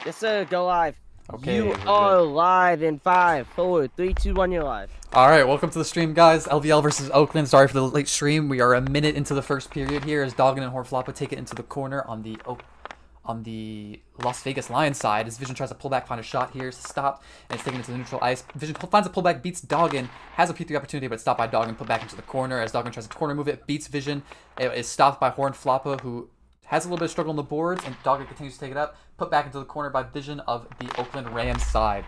Yes, sir. Go live. Okay, You we're are good. live in 5, 4, 3, 2, 1. You're live. All right, welcome to the stream, guys. LVL versus Oakland. Sorry for the late stream. We are a minute into the first period here as Doggin and Hornfloppa take it into the corner on the Las Vegas Lions side. As Vision tries to pull back, find a shot here, it's stopped, and it's taken into the neutral ice. Vision finds a pullback, beats Doggin, has a P3 opportunity, but it's stopped by Doggin, put back into the corner. As Doggin tries to corner move it, beats Vision. It is stopped by Hornfloppa, who has a little bit of struggle on the boards, and Doggin continues to take it up, put back into the corner by Vision of the Oakland Rams side.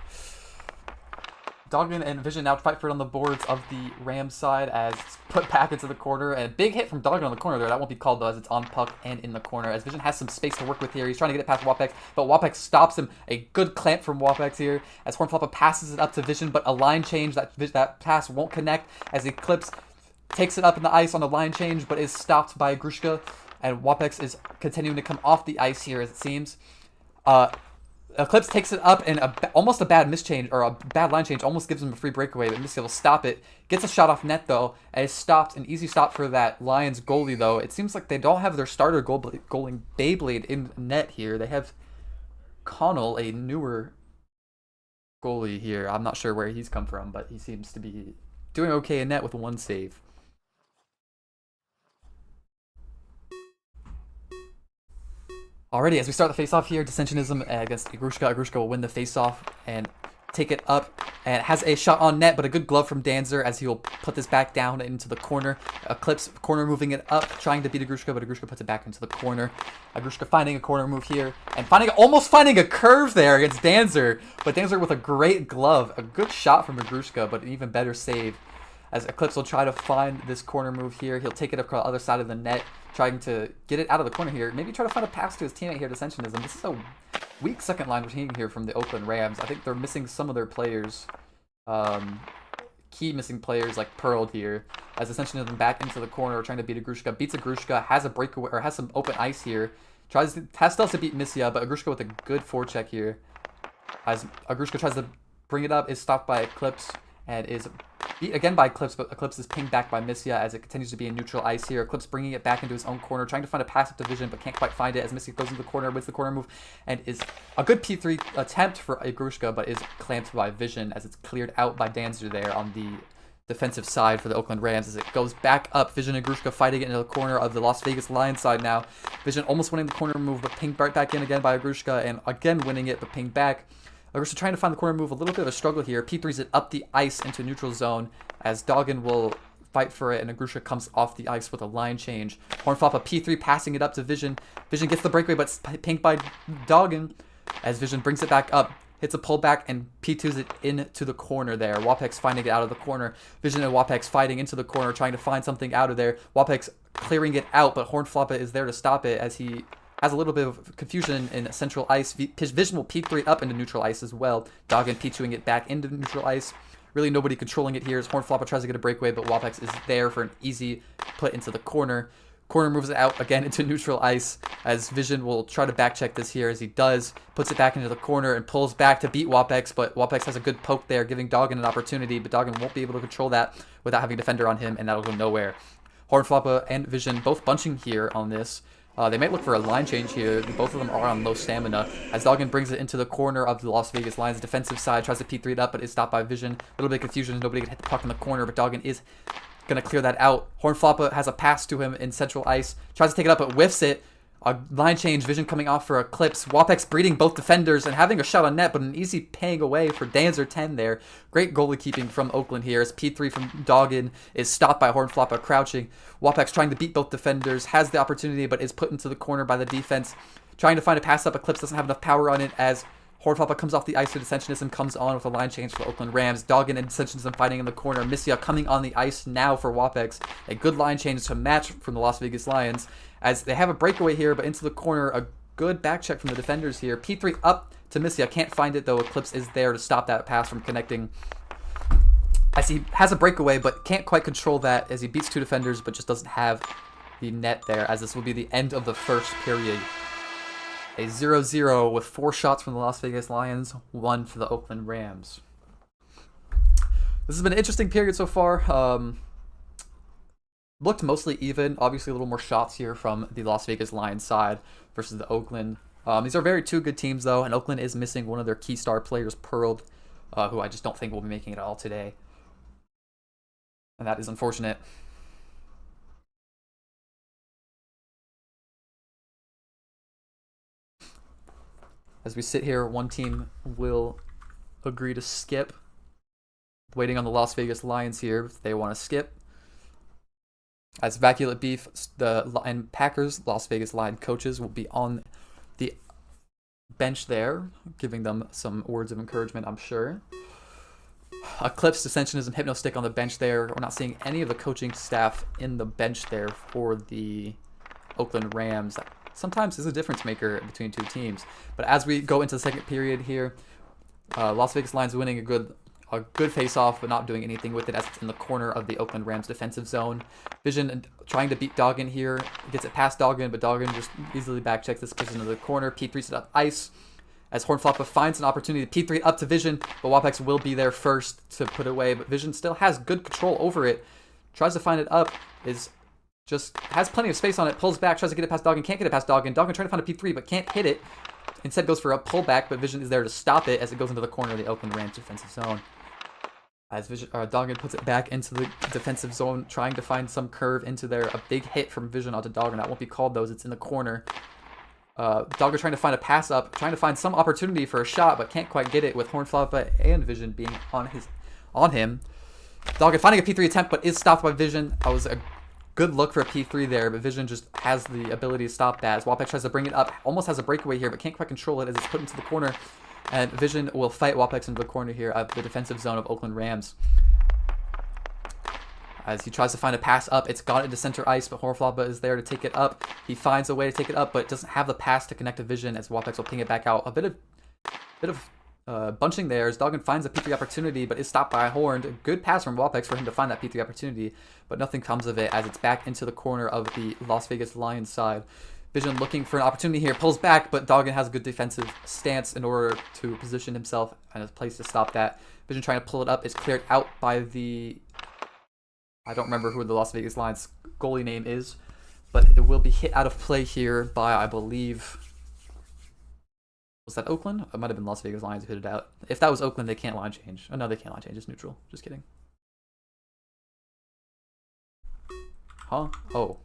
Doggin and Vision now fight for it on the boards of the Rams side as it's put back into the corner. And a big hit from Doggin on the corner there. That won't be called though, as it's on puck and in the corner. As Vision has some space to work with here. He's trying to get it past Wapex, but Wapex stops him. A good clamp from Wapex here as Hornfloppa passes it up to Vision, but a line change, that pass won't connect as Eclipse takes it up in the ice on a line change, but is stopped by Grushka. And Wapex is continuing to come off the ice here, as it seems. Eclipse takes it up, and almost a bad mischange, or a bad line change, almost gives him a free breakaway, but Missia will stop it. Gets a shot off net, though, and is stopped. An easy stop for that Lions goalie, though. It seems like they don't have their starter goalie Beyblade in net here. They have Connell, a newer goalie here. I'm not sure where he's come from, but he seems to be doing okay in net with one save. Alrighty, as we start the face-off here, Dissensionism against Igrushka. Igrushka will win the face-off and take it up, and has a shot on net, but a good glove from Danzer as he will put this back down into the corner. Eclipse corner moving it up, trying to beat Igrushka, but Igrushka puts it back into the corner. Igrushka finding a corner move here, and almost finding a curve there against Danzer, but Danzer with a great glove. A good shot from Igrushka, but an even better save. As Eclipse will try to find this corner move here. He'll take it across the other side of the net, trying to get it out of the corner here. Maybe try to find a pass to his teammate here, Dissensionism. This is a weak second line routine here from the Oakland Rams. I think they're missing some of their players. Key missing players like Pearl here. As Dissensionism back into the corner, trying to beat Igrushka. Beats Igrushka, has a breakaway, or has some open ice here. Still to beat Missia, but Igrushka with a good forecheck here. As Igrushka tries to bring it up, is stopped by Eclipse, and is beat again by Eclipse, but Eclipse is pinged back by Missia as it continues to be in neutral ice here. Eclipse bringing it back into his own corner, trying to find a pass up to Vision, but can't quite find it as Missia goes into the corner, wins the corner move, and is a good P3 attempt for Igrushka, but is clamped by Vision as it's cleared out by Danzer there on the defensive side for the Oakland Rams as it goes back up. Vision and Igrushka fighting it into the corner of the Las Vegas Lions side now. Vision almost winning the corner move, but pinged right back in again by Igrushka, and again winning it, but pinged back. Igrushka trying to find the corner move, a little bit of a struggle here. P3's it up the ice into neutral zone as Doggin will fight for it, and Igrushka comes off the ice with a line change. Hornfloppa P3 passing it up to Vision. Vision gets the breakaway, but pinged by Doggin as Vision brings it back up, hits a pullback, and P2's it into the corner there. Wapex finding it out of the corner. Vision and Wapex fighting into the corner, trying to find something out of there. Wapex clearing it out, but Hornfloppa is there to stop it as he has a little bit of confusion in central ice. Vision will P3 up into neutral ice as well. Doggin P2ing it back into neutral ice. Really nobody controlling it here as Hornfloppa tries to get a breakaway, but Wapex is there for an easy put into the corner. Corner moves it out again into neutral ice as Vision will try to back check this here as he does. Puts it back into the corner and pulls back to beat Wapex, but Wapex has a good poke there, giving Doggin an opportunity, but Doggin won't be able to control that without having a defender on him, and that'll go nowhere. Hornfloppa and Vision both bunching here on this. They might look for a line change here. Both of them are on low stamina. As Doggin brings it into the corner of the Las Vegas Lions defensive side, tries to P3 it up, but is stopped by Vision. A little bit of confusion. Nobody can hit the puck in the corner, but Doggin is going to clear that out. Hornfloppa has a pass to him in central ice. Tries to take it up, but whiffs it. A line change, Vision coming off for Eclipse. Wapex breeding both defenders and having a shot on net, but an easy paying away for Danzer 10 there. Great goalie keeping from Oakland here as P3 from Doggin is stopped by Hornfloppa crouching. Wapex trying to beat both defenders, has the opportunity, but is put into the corner by the defense. Trying to find a pass up, Eclipse doesn't have enough power on it as Hornfloppa comes off the ice to Dissensionism, comes on with a line change for the Oakland Rams. Doggin and Dissensionism fighting in the corner. Missia coming on the ice now for Wapex. A good line change to match from the Las Vegas Lions as they have a breakaway here, but into the corner. A good back check from the defenders here. P3 up to Missia. Can't find it, though. Eclipse is there to stop that pass from connecting. As he has a breakaway, but can't quite control that as he beats two defenders, but just doesn't have the net there, as this will be the end of the first period. A 0-0 with 4 shots from the Las Vegas Lions, 1 for the Oakland Rams. This has been an interesting period so far. Looked mostly even. Obviously a little more shots here from the Las Vegas Lions side versus the Oakland These are two good teams, though, and Oakland is missing one of their key star players, Pearl, who I just don't think will be making it all today. And that is unfortunate. As we sit here, one team will agree to skip. Waiting on the Las Vegas Lions here if they want to skip. As Vaculate Beef and Packers, Las Vegas Lion coaches will be on the bench there, giving them some words of encouragement, I'm sure. Eclipse, Dissensionism, Hypnostick on the bench there. We're not seeing any of the coaching staff in the bench there for the Oakland Rams. That sometimes is a difference maker between two teams. But as we go into the second period here, Las Vegas Lions winning a good face-off, but not doing anything with it as it's in the corner of the Oakland Rams defensive zone. Vision trying to beat Doggin here. Gets it past Doggin, but Doggin just easily back-checks this position into the corner. P3 set up ice as Hornfloppa finds an opportunity. P3 up to Vision, but Wapex will be there first to put it away. But Vision still has good control over it. Tries to find it up. Has plenty of space on it. Pulls back, tries to get it past Doggin. Can't get it past Doggin. Doggin trying to find a P3, but can't hit it. Instead goes for a pullback, but Vision is there to stop it as it goes into the corner of the Oakland Rams defensive zone. As Doggin puts it back into the defensive zone, trying to find some curve into there. A big hit from Vision onto Doggin. That won't be called, though, as it's in the corner. Doggin trying to find a pass up, trying to find some opportunity for a shot, but can't quite get it with Hornfloppa and Vision being on him. Doggin finding a P3 attempt, but is stopped by Vision. That was a good look for a P3 there, but Vision just has the ability to stop that. As Wapex tries to bring it up, almost has a breakaway here, but can't quite control it as it's put into the corner. And Vision will fight Wapex into the corner here of the defensive zone of Oakland Rams. As he tries to find a pass up, it's got into center ice, but Hornfloppa is there to take it up. He finds a way to take it up, but doesn't have the pass to connect to Vision as Wapex will ping it back out. A bit of bunching there as Doggin finds a P3 opportunity, but is stopped by Horn. A good pass from Wapex for him to find that P3 opportunity, but nothing comes of it as it's back into the corner of the Las Vegas Lions side. Vision looking for an opportunity here, pulls back, but Doggin has a good defensive stance in order to position himself in a place to stop that. Vision trying to pull it up is cleared out by I don't remember who the Las Vegas Lions goalie name is, but it will be hit out of play here by, I believe, was that Oakland? It might have been Las Vegas Lions who hit it out. If that was Oakland, they can't line change. Oh, no, they can't line change. It's neutral. Just kidding. Huh? Oh.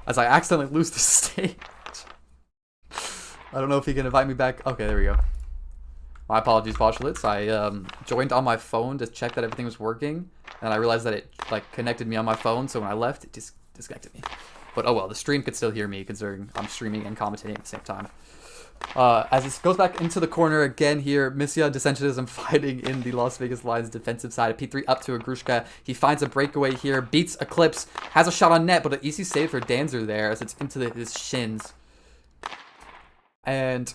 As I accidentally lose the stage. I don't know if he can invite me back. Okay, there we go. My apologies, Postulates. I joined on my phone to check that everything was working, and I realized that it connected me on my phone, so when I left, it disconnected me. But oh well, the stream could still hear me considering I'm streaming and commentating at the same time. As this goes back into the corner again here, Missia Dissensionism fighting in the Las Vegas Lions defensive side. P3 up to Agrushka. He finds a breakaway here, beats Eclipse, has a shot on net, but an easy save for Danzer there as it's into his shins. And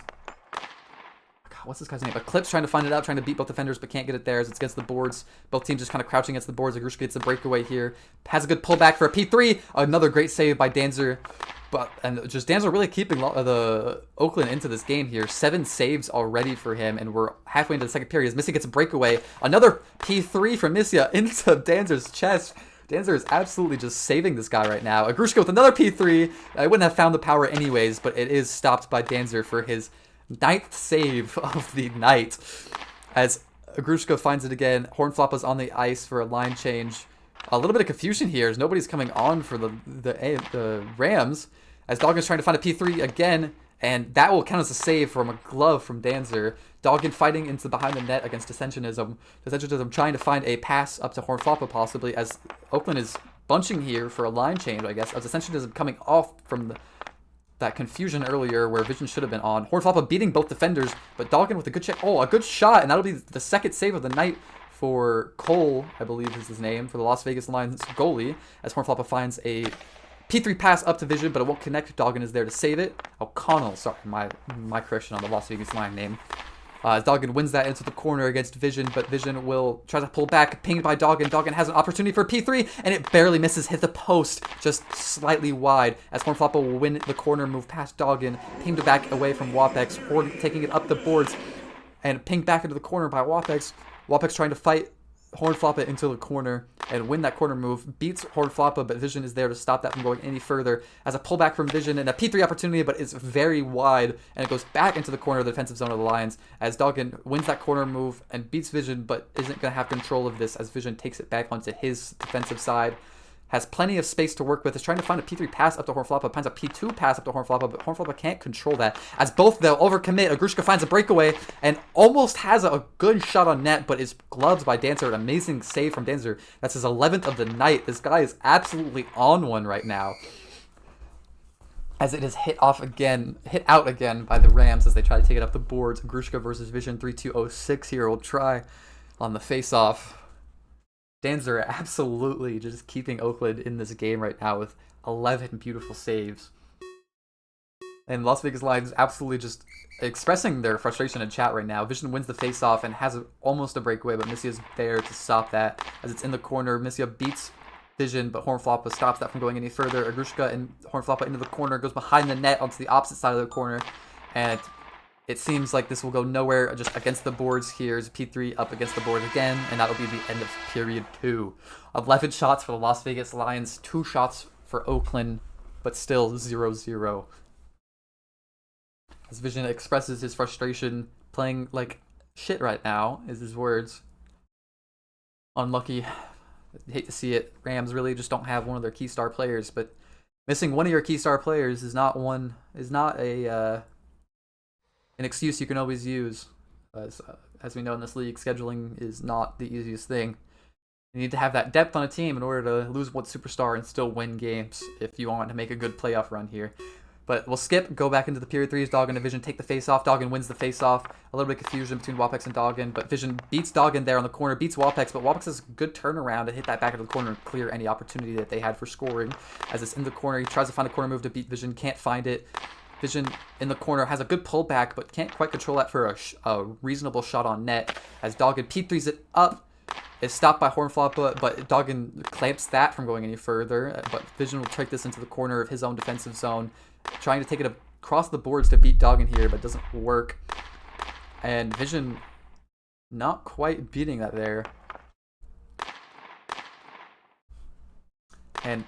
God, what's this guy's name? Eclipse trying to find it out, trying to beat both defenders, but can't get it there as it's against the boards. Both teams just kind of crouching against the boards. Agrushka gets a breakaway here. Has a good pullback for a P3. Another great save by Danzer. And just Danzer really keeping the Oakland into this game here. 7 saves already for him, and we're halfway into the second period as Missy gets a breakaway. Another P3 from Missia into Danzer's chest. Danzer is absolutely just saving this guy right now. Agrushka with another P3. I wouldn't have found the power anyways, but it is stopped by Danzer for his 9th save of the night. As Agrushka finds it again, Hornfloppa's on the ice for a line change. A little bit of confusion here as nobody's coming on for the Rams. As Doggin's trying to find a P3 again, and that will count as a save from a glove from Danzer. Doggin fighting into behind the net against Dissensionism. Dissensionism trying to find a pass up to Hornfloppa possibly as Oakland is bunching here for a line change, I guess. As Dissensionism coming off from that confusion earlier where Vision should have been on. Hornfloppa beating both defenders, but Doggin with a good check. Oh, a good shot, and that'll be the second save of the night for Cole, I believe is his name, for the Las Vegas Lions goalie, as Hornfloppa finds a P3 pass up to Vision, but it won't connect. Doggin is there to save it. O'Connell, sorry, my correction on the Las Vegas Lion name. As Doggin wins that into the corner against Vision, but Vision will try to pull back, pinged by Doggin. Doggin has an opportunity for P3, and it barely misses, hit the post, just slightly wide, as Hornflopper will win the corner move past Doggin, pinged back away from Wapex, Horn taking it up the boards, and pinged back into the corner by Wapex. Wapex trying to fight Hornflopper into the corner and win that corner move, beats Hornflopper, but Vision is there to stop that from going any further, as a pullback from Vision and a P3 opportunity, but it's very wide, and it goes back into the corner of the defensive zone of the Lions, as Doggin wins that corner move and beats Vision, but isn't going to have control of this, as Vision takes it back onto his defensive side, has plenty of space to work with, is trying to find a P3 pass up to Hornflopper, finds a P2 pass up to Hornflopper, but Hornflopper can't control that, as both they'll overcommit. Agrushka finds a breakaway and almost has a good shot on net, but is gloved by Dancer. An amazing save from Dancer. That's his 11th of the night. This guy is absolutely on one right now, as it is hit out again by the Rams as they try to take it up the boards. Agrushka versus Vision 3206 here will try on the face-off. Dancer absolutely just keeping Oakland in this game right now with 11 beautiful saves. And Las Vegas Lions absolutely just expressing their frustration in chat right now. Vision wins the face-off and has almost a breakaway, but Missia's there to stop that as it's in the corner. Missia beats Vision, but Hornflopper stops that from going any further. Agrushka and Hornflopper into the corner, goes behind the net onto the opposite side of the corner, and it seems like this will go nowhere, just against the boards here. Is P3 up against the boards again, and that'll be the end of period 2. 11 shots for the Las Vegas Lions, 2 shots for Oakland, but still 0-0. As Vision expresses his frustration, playing like shit right now, is his words. Unlucky. I hate to see it. Rams really just don't have one of their key star players, but missing one of your key star players is not an excuse you can always use. As we know in this league, scheduling is not the easiest thing. You need to have that depth on a team in order to lose one superstar and still win games if you want to make a good playoff run here. But we'll skip, go back into the period 3s. Doggin and Vision take the face-off. Doggin wins the face-off. A little bit of confusion between Wapex and Doggin, but Vision beats Doggin there on the corner, beats Wapex, but Wapex has a good turnaround to hit that back into the corner and clear any opportunity that they had for scoring. As it's in the corner, he tries to find a corner move to beat Vision, can't find it. Vision in the corner has a good pullback, but can't quite control that for a reasonable shot on net. As Doggin P3s it up, is stopped by Hornflopper, but Doggin clamps that from going any further. But Vision will take this into the corner of his own defensive zone, trying to take it across the boards to beat Doggin here, but doesn't work. And Vision not quite beating that there. And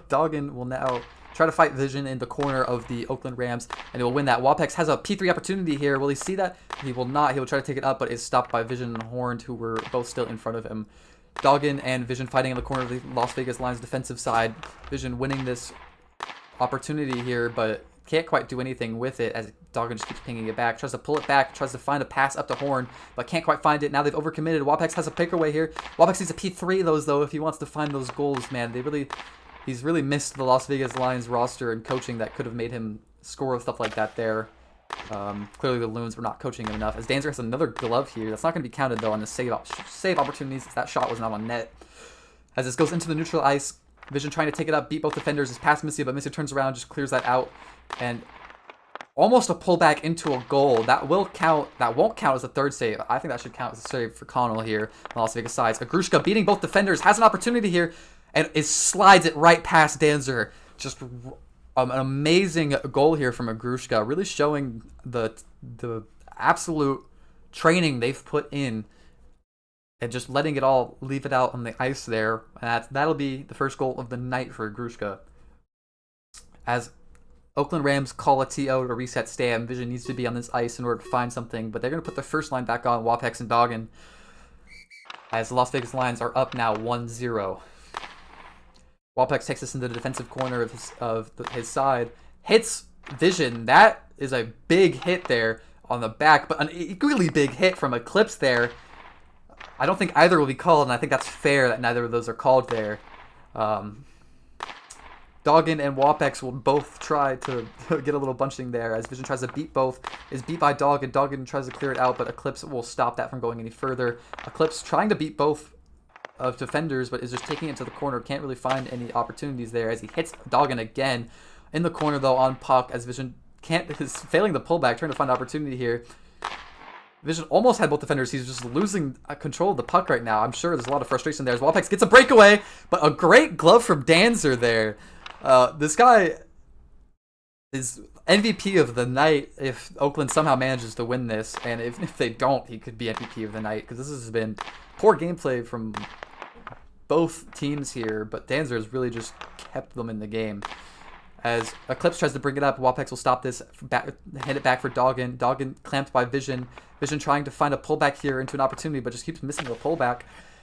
Doggin will now try to fight Vision in the corner of the Oakland Rams, and he will win that. Wapex has a P3 opportunity here. Will he see that? He will not. He will try to take it up, but is stopped by Vision and Horned, who were both still in front of him. Doggin and Vision fighting in the corner of the Las Vegas Lions defensive side. Vision winning this opportunity here, but can't quite do anything with it as Doggin just keeps pinging it back. Tries to pull it back, tries to find a pass up to Horn, but can't quite find it. Now they've overcommitted. Wapex has a breakaway here. Wapex needs a P3 of those, though, if he wants to find those goals, man. He's really missed the Las Vegas Lions roster and coaching that could have made him score stuff like that there. Clearly the Loons were not coaching him enough. As Dancer has another glove here. That's not going to be counted, though, on the save opportunities. That shot was not on net. As this goes into the neutral ice, Vision trying to take it up, beat both defenders, is past Missia, but Missia turns around, just clears that out. And almost a pullback into a goal. That will count. That won't count as a third save. I think that should count as a save for Connell here on the Las Vegas sides. Agrushka beating both defenders, has an opportunity here, and it slides it right past Dancer. Just an amazing goal here from Agrushka, really showing the absolute training they've put in and just letting it all leave it out on the ice there. And that'll be the first goal of the night for Agrushka. As Oakland Rams call a TO to reset Stam, Vision needs to be on this ice in order to find something, but they're going to put the first line back on, Wapex and Doggin, as the Las Vegas Lions are up now 1-0. Wapex takes us into the defensive corner of his side, hits Vision. That is a big hit there on the back, but an equally big hit from Eclipse there. I don't think either will be called, and I think that's fair that neither of those are called there. Doggin and Wapex will both try to get a little bunching there as Vision tries to beat both. Is beat by Doggin. Doggin tries to clear it out, but Eclipse will stop that from going any further. Eclipse trying to beat both of defenders, but is just taking it to the corner. Can't really find any opportunities there as he hits Doggin again in the corner, though, on puck, as Vision is failing the pullback, trying to find opportunity here. Vision almost had both defenders. He's just losing control of the puck right now. I'm sure there's a lot of frustration there as Wallpex gets a breakaway, but a great glove from Danzer there. This guy is MVP of the night if Oakland somehow manages to win this, and if they don't, he could be MVP of the night, because this has been poor gameplay from both teams here, but Danzer has really just kept them in the game. As Eclipse tries to bring it up, Wallpex will stop this, hand it back for Doggin. Doggin clamped by Vision. Vision trying to find a pullback here into an opportunity, but just keeps missing the pullback.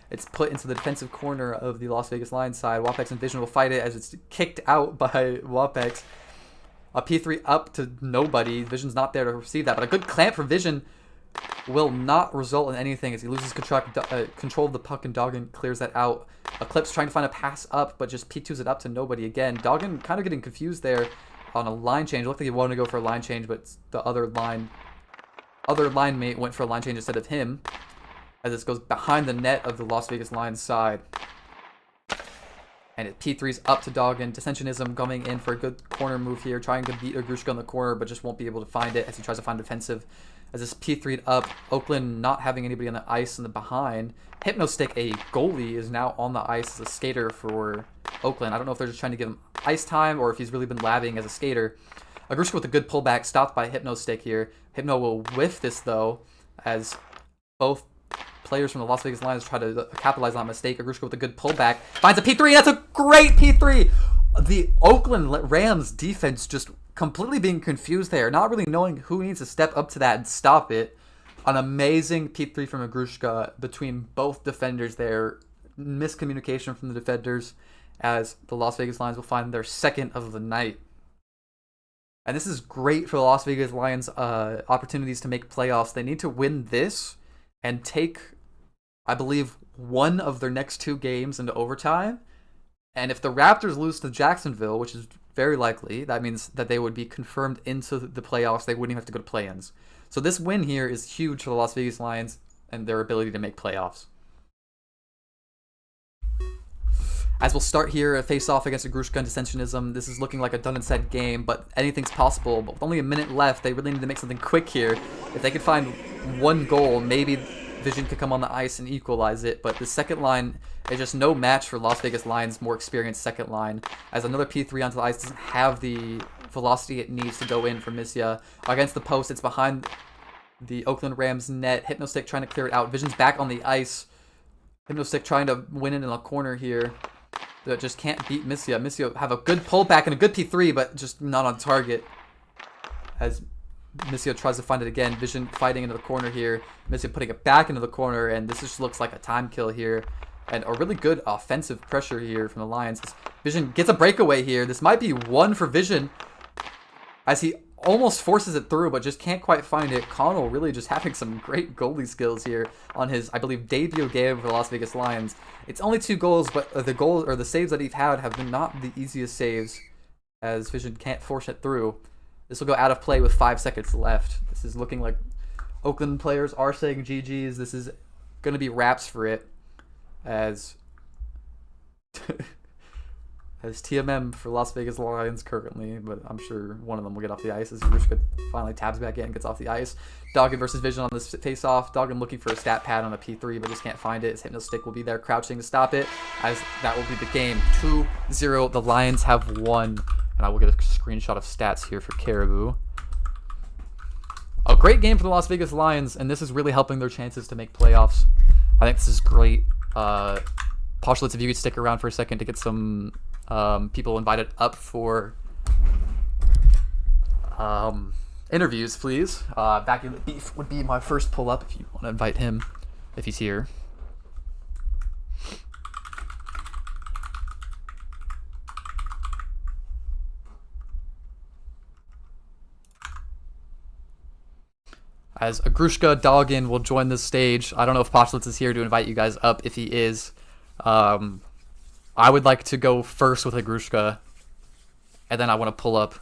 It's put into the defensive corner of the Las Vegas Lions side. Wallpex and Vision will fight it as it's kicked out by Wallpex. A P3 up to nobody. Vision's not there to receive that, but a good clamp from Vision will not result in anything as he loses control of the puck, and Doggin clears that out. Eclipse trying to find a pass up, but just P2s it up to nobody again. Doggin kind of getting confused there on a line change. It looked like he wanted to go for a line change, but the other line mate went for a line change instead of him, as this goes behind the net of the Las Vegas Lions side. And it P3's up to Doggin. Dissensionism coming in for a good corner move here, trying to beat Ogrushka in the corner, but just won't be able to find it as he tries to find defensive. As this P3'd up, Oakland not having anybody on the ice in the behind. Hypnostick, a goalie, is now on the ice as a skater for Oakland. I don't know if they're just trying to give him ice time or if he's really been labbing as a skater. Ogrushka with a good pullback, stopped by Hypnostick here. Hypno will whiff this, though, as both players from the Las Vegas Lions try to capitalize on a mistake. Ogrushka with a good pullback, finds a P3, that's a great P3! The Oakland Rams defense just completely being confused there, not really knowing who needs to step up to that and stop it. An amazing P3 from Ogrushka between both defenders there. Miscommunication from the defenders as the Las Vegas Lions will find their second of the night. And this is great for the Las Vegas Lions' opportunities to make playoffs. They need to win this and take, I believe, one of their next two games into overtime. And if the Raptors lose to Jacksonville, which is very likely, that means that they would be confirmed into the playoffs. They wouldn't even have to go to play-ins. So this win here is huge for the Las Vegas Lions and their ability to make playoffs. As we'll start here, a face-off against Ogrushka and Dissensionism. This is looking like a done-and-said game, but anything's possible. But with only a minute left, they really need to make something quick here. If they could find one goal, maybe Vision could come on the ice and equalize it. But the second line is just no match for Las Vegas Lions' more experienced second line. As another P3 onto the ice doesn't have the velocity it needs to go in for Misya. Against the post, it's behind the Oakland Rams net. Hypnostick trying to clear it out. Vision's back on the ice. Hypnostick trying to win it in a corner here. That just can't beat Misya. Misya have a good pullback and a good P3, but just not on target. As Misya tries to find it again. Vision fighting into the corner here. Misya putting it back into the corner, and this just looks like a time kill here. And a really good offensive pressure here from the Lions. Vision gets a breakaway here. This might be one for Vision, as he almost forces it through, but just can't quite find it. Connell really just having some great goalie skills here on his, I believe, debut game for the Las Vegas Lions. It's only 2 goals, but the saves that he's had have been not the easiest saves, as Vision can't force it through. This will go out of play with 5 seconds left. This is looking like Oakland players are saying GG's. This is going to be wraps for it, as as TMM for Las Vegas Lions currently, but I'm sure one of them will get off the ice as Ogrushka finally tabs back in and gets off the ice. Doggin versus Vision on this face-off. Doggin looking for a stat pad on a P3, but just can't find it. His Hypnostick will be there crouching to stop it, as that will be the game. 2-0, the Lions have won. And I will get a screenshot of stats here for Caribou. A great game for the Las Vegas Lions, and this is really helping their chances to make playoffs. I think this is great. Postulates, if you could stick around for a second to get some people invited up for interviews, please. Vacuum Beef would be my first pull-up if you want to invite him, if he's here. As Ogrushka Doggin will join the stage. I don't know if Postulates is here to invite you guys up. If he is, I would like to go first with Ogrushka, and then I want to pull up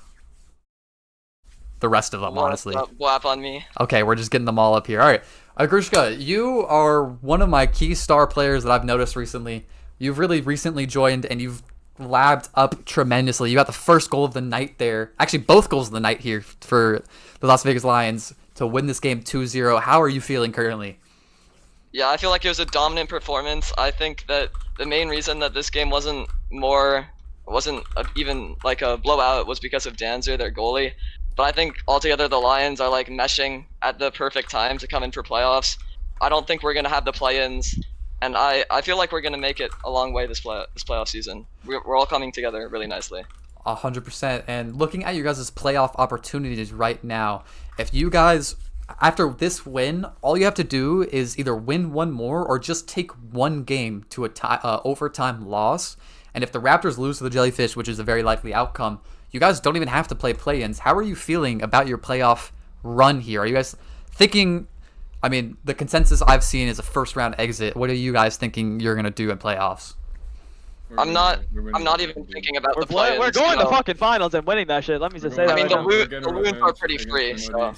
the rest of them, honestly. Wap on me. Okay, we're just getting them all up here. All right, Ogrushka, you are one of my key star players that I've noticed recently. You've really recently joined, and you've labbed up tremendously. You got the first goal of the night there. Actually, both goals of the night here for the Las Vegas Lions. to win this game 2-0. How are you feeling currently? Yeah, I feel like it was a dominant performance. I think that the main reason that this game wasn't even like a blowout was because of Danzer, their goalie. But I think altogether the Lions are like meshing at the perfect time to come in for playoffs. I don't think we're gonna have the play-ins, and I feel like we're gonna make it a long way this playoff season. We're all coming together really nicely. 100%. And looking at your guys' playoff opportunities right now, if you guys, after this win, all you have to do is either win one more or just take one game to a overtime loss. And if the Raptors lose to the Jellyfish, which is a very likely outcome, you guys don't even have to play play-ins. How are you feeling about your playoff run here? Are you guys thinking, I mean, the consensus I've seen is a first-round exit. What are you guys thinking you're going to do in playoffs? I'm not even thinking about the play-ins. We're going to fucking finals and winning that shit. Let me just say that. I mean, right the loons are pretty free, so.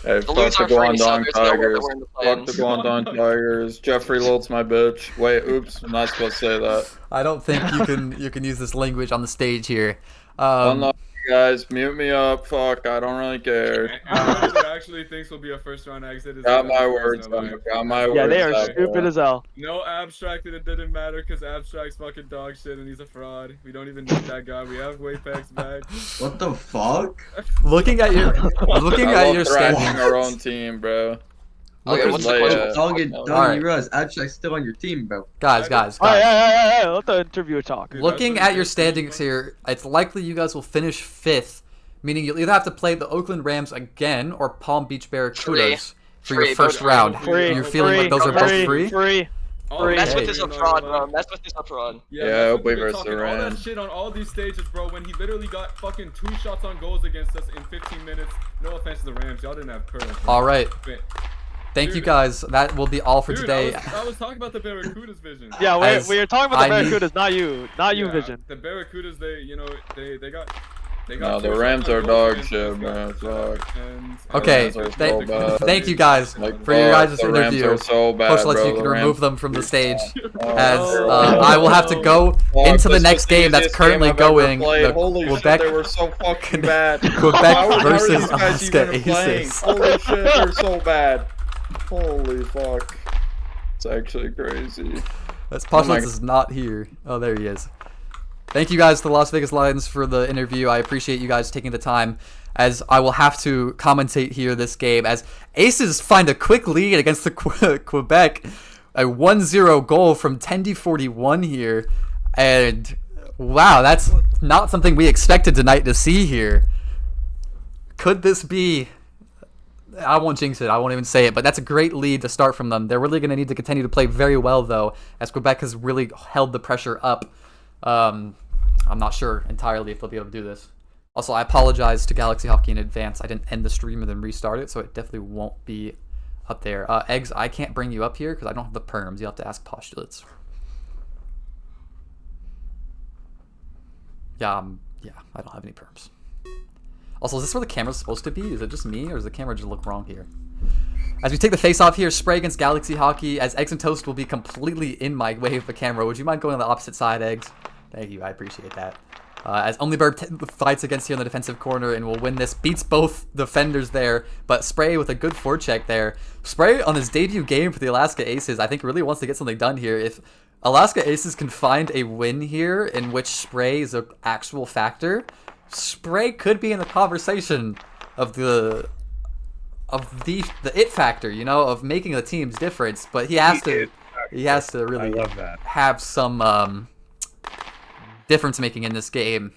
Hey, fuck the Guangdong Tigers. Fuck the Guangdong Tigers. Jeffrey Lilt's my bitch. Wait, oops, I'm not supposed to say that. I don't think you can use this language on the stage here. Unlucky, guys. Mute me up. Fuck, I don't really care. Actually thinks will be a first round exit. Got my words. Got my words. Yeah, they are stupid as hell. No Abstract, and it didn't matter because Abstract's fucking dog shit and he's a fraud. We don't even need that guy. We have Wapex back. What the fuck? Looking at your standings, our own team, bro. Okay, what's the question? Dog, you realize Abstract's still on your team, bro. Guys. Hey, let the interviewer talk. Looking at your standings here, it's likely you guys will finish 5th, meaning you'll either have to play the Oakland Rams again or Palm Beach Barracudas for your first round. You're feeling like those are both free? Mess with this up fraud, bro. Mess with this up fraud. Yeah, we've been versus talking the all that Rams. shit on all these stages, bro. When he literally got fucking 2 shots on goals against us in 15 minutes. No offense to the Rams, y'all didn't have courage. All right. Thank you guys. That will be all for today. I was talking about the Barracudas vision. Yeah, we're talking about the Barracudas, not you, Vision. The Barracudas, they got. No, the Rams are dog shit, man. Fuck. Okay, thank you guys for your guys' interview. Rams are so bad, Push lets bro. you can The remove Rams- them from the stage, Oh, as bro. I will have to go Fuck, into the this next was game that's easiest currently game I've ever going. played. The Holy Quebec, shit, they were so fucking bad. Quebec How are versus these guys Alaska even playing? Aces. Holy shit, they're so bad. Holy fuck. It's actually crazy. That's Oh my Push is not here. Oh, there he is. Thank you guys to the Las Vegas Lions for the interview. I appreciate you guys taking the time, as I will have to commentate here this game as Aces find a quick lead against the Quebec. A 1-0 goal from Tendy41 here. And wow, that's not something we expected tonight to see here. Could this be... I won't jinx it. I won't even say it, but that's a great lead to start from them. They're really going to need to continue to play very well, though, as Quebec has really held the pressure up. I'm not sure entirely if they'll be able to do this. Also, I apologize to Galaxy Hockey in advance. I didn't end the stream and then restart it, so it definitely won't be up there. Eggs, I can't bring you up here because I don't have the perms. You'll have to ask Postulates. Yeah, I don't have any perms. Also, is this where the camera's supposed to be? Is it just me, or does the camera just look wrong here? As we take the face-off here, Spray against Galaxy Hockey, as Eggs and Toast will be completely in my way of the camera. Would you mind going on the opposite side, Eggs? Thank you, I appreciate that. As Only Bird fights against here in the defensive corner and will win this. Beats both defenders there, but Spray with a good forecheck there. Spray on his debut game for the Alaska Aces, I think really wants to get something done here. If Alaska Aces can find a win here in which Spray is an actual factor, Spray could be in the conversation of the it factor, you know, of making the team's difference. But he has to really have some difference making in this game.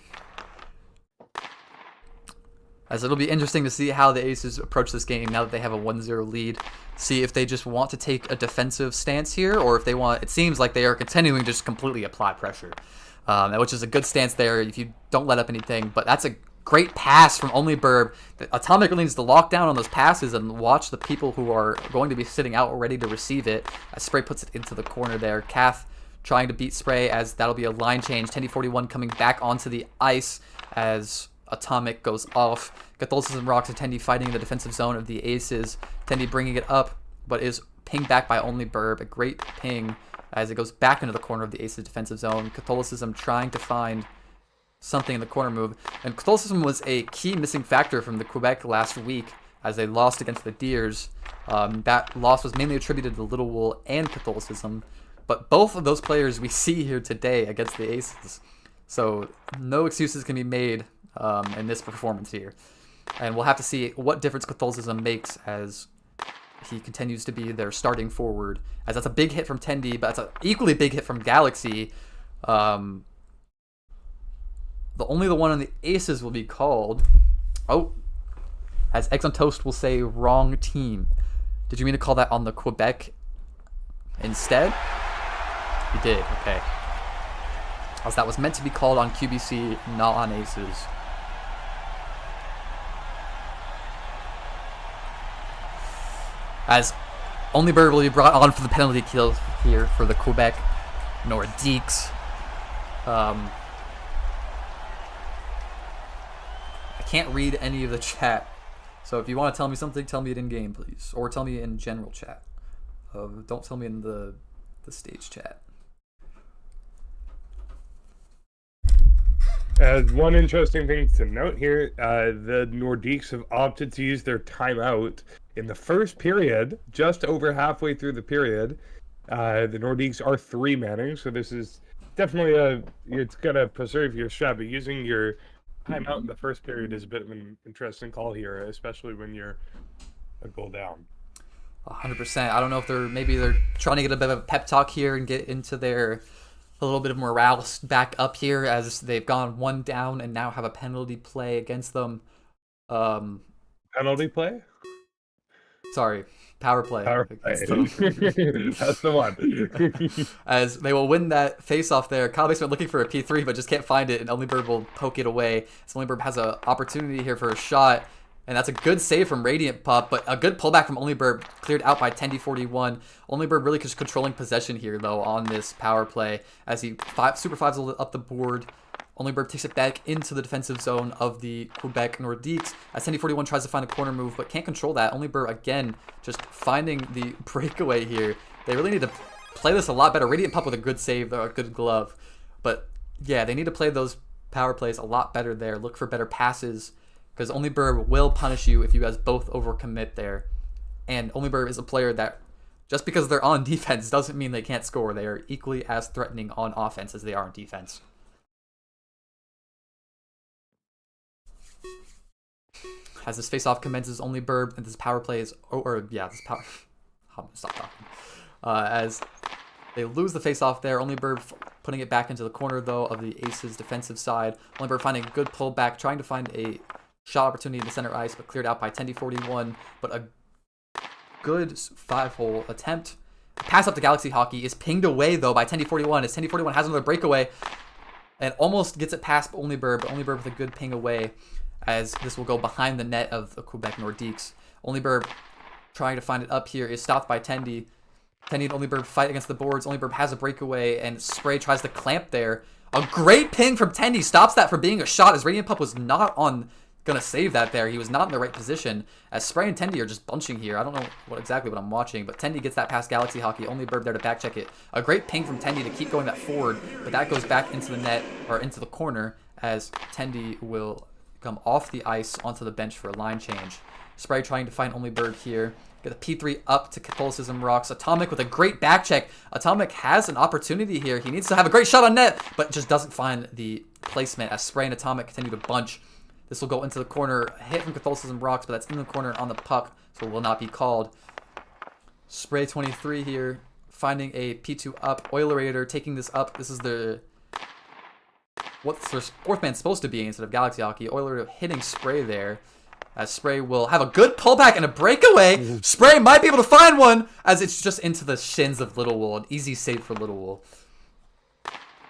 As it'll be interesting to see how the Aces approach this game now that they have a 1-0 lead. See if they just want to take a defensive stance here, or if they want. It seems like they are continuing to just completely apply pressure, which is a good stance there if you don't let up anything. But that's a great pass from Only Burb. Atomic really needs to lock down on those passes and watch the people who are going to be sitting out ready to receive it. As Spray puts it into the corner there. Calf trying to beat Spray, as that'll be a line change. Tendy41 coming back onto the ice as Atomic goes off. Catholicism rocks and Tendy fighting in the defensive zone of the Aces. Tendy bringing it up, but is pinged back by Only Burb. A great ping as it goes back into the corner of the Aces defensive zone. Catholicism trying to find something in the corner move. And Catholicism was a key missing factor from the Quebec last week as they lost against the Deers. That loss was mainly attributed to Little Wool and Catholicism, but both of those players we see here today against the Aces. So no excuses can be made in this performance here. And we'll have to see what difference Catholicism makes as he continues to be their starting forward, as that's a big hit from Tendi, but that's an equally big hit from Galaxy. The one on the Aces will be called. Oh, as Eggs on Toast will say, wrong team. Did you mean to call that on the Quebec instead? You did, okay. As that was meant to be called on QBC, not on Aces. As only Bird will be brought on for the penalty kill here for the Quebec Nordiques. I can't read any of the chat, so if you want to tell me something, tell me it in game, please, or tell me in general chat. Don't tell me in the stage chat. One interesting thing to note here, the Nordiques have opted to use their timeout in the first period, just over halfway through the period. The Nordiques are 3-manning, so this is definitely it's going to preserve your strat, but using your timeout in the first period is a bit of an interesting call here, especially when you're a goal down. 100%. I don't know if they're trying to get a bit of a pep talk here and get into a little bit of morale back up here as they've gone 1 down and now have a penalty play against them. Penalty play? Sorry, power play. Power play. That's the one. As they will win that face-off there. Kyle Basement looking for a P3 but just can't find it, and Onlybird will poke it away. So Onlybird has an opportunity here for a shot, and that's a good save from Radiant Pup, but a good pullback from Onlybird, cleared out by Tendi41. Onlybird really just controlling possession here, though, on this power play as he super fives up the board. Onlybird takes it back into the defensive zone of the Quebec Nordiques as Tendi41 tries to find a corner move, but can't control that. Onlybird, again, just finding the breakaway here. They really need to play this a lot better. Radiant Pup with a good save, though, a good glove. But, yeah, they need to play those power plays a lot better there. Look for better passes, because Onlybird will punish you if you guys both overcommit there. And Onlybird is a player that, just because they're on defense, doesn't mean they can't score. They are equally as threatening on offense as they are on defense. As this face-off commences, Onlybird, and this power play is... I'm going to stop talking. As they lose the face-off there, Onlybird putting it back into the corner, though, of the Aces' defensive side. Onlybird finding a good pullback, trying to find a shot opportunity in the center ice, but cleared out by Tendi41. But a good 5-hole attempt. Pass up to Galaxy Hockey is pinged away, though, by Tendi41, as Tendi41 has another breakaway and almost gets it past Onlybird, but Onlybird with a good ping away, as this will go behind the net of the Quebec Nordiques. Onlybird trying to find it up here is stopped by Tendi. Tendi and Onlybird fight against the boards. Onlybird has a breakaway, and Spray tries to clamp there. A great ping from Tendi stops that from being a shot, as Radiant Pup was not gonna save that there. He was not in the right position, as Spray and Tendi are just bunching here. I don't know exactly what I'm watching, but Tendi gets that past Galaxy Hockey. Onlybird there to back check it. A great ping from Tendi to keep going that forward, but that goes back into the net, or into the corner, as Tendi will come off the ice onto the bench for a line change. Spray trying to find Onlybird here. Get the P3 up to Catholicism Rocks. Atomic with a great back check. Atomic has an opportunity here. He needs to have a great shot on net, but just doesn't find the placement as Spray and Atomic continue to bunch. This will go into the corner. A hit from Catholicism Rocks, but that's in the corner on the puck, so it will not be called. Spray 23 here, finding a P2 up. Oilerator taking this up. This is what's their fourth man supposed to be instead of Galaxy Hockey. Oilerator hitting Spray there, as Spray will have a good pullback and a breakaway. Spray might be able to find one, as it's just into the shins of Little Wool. An easy save for Little Wool.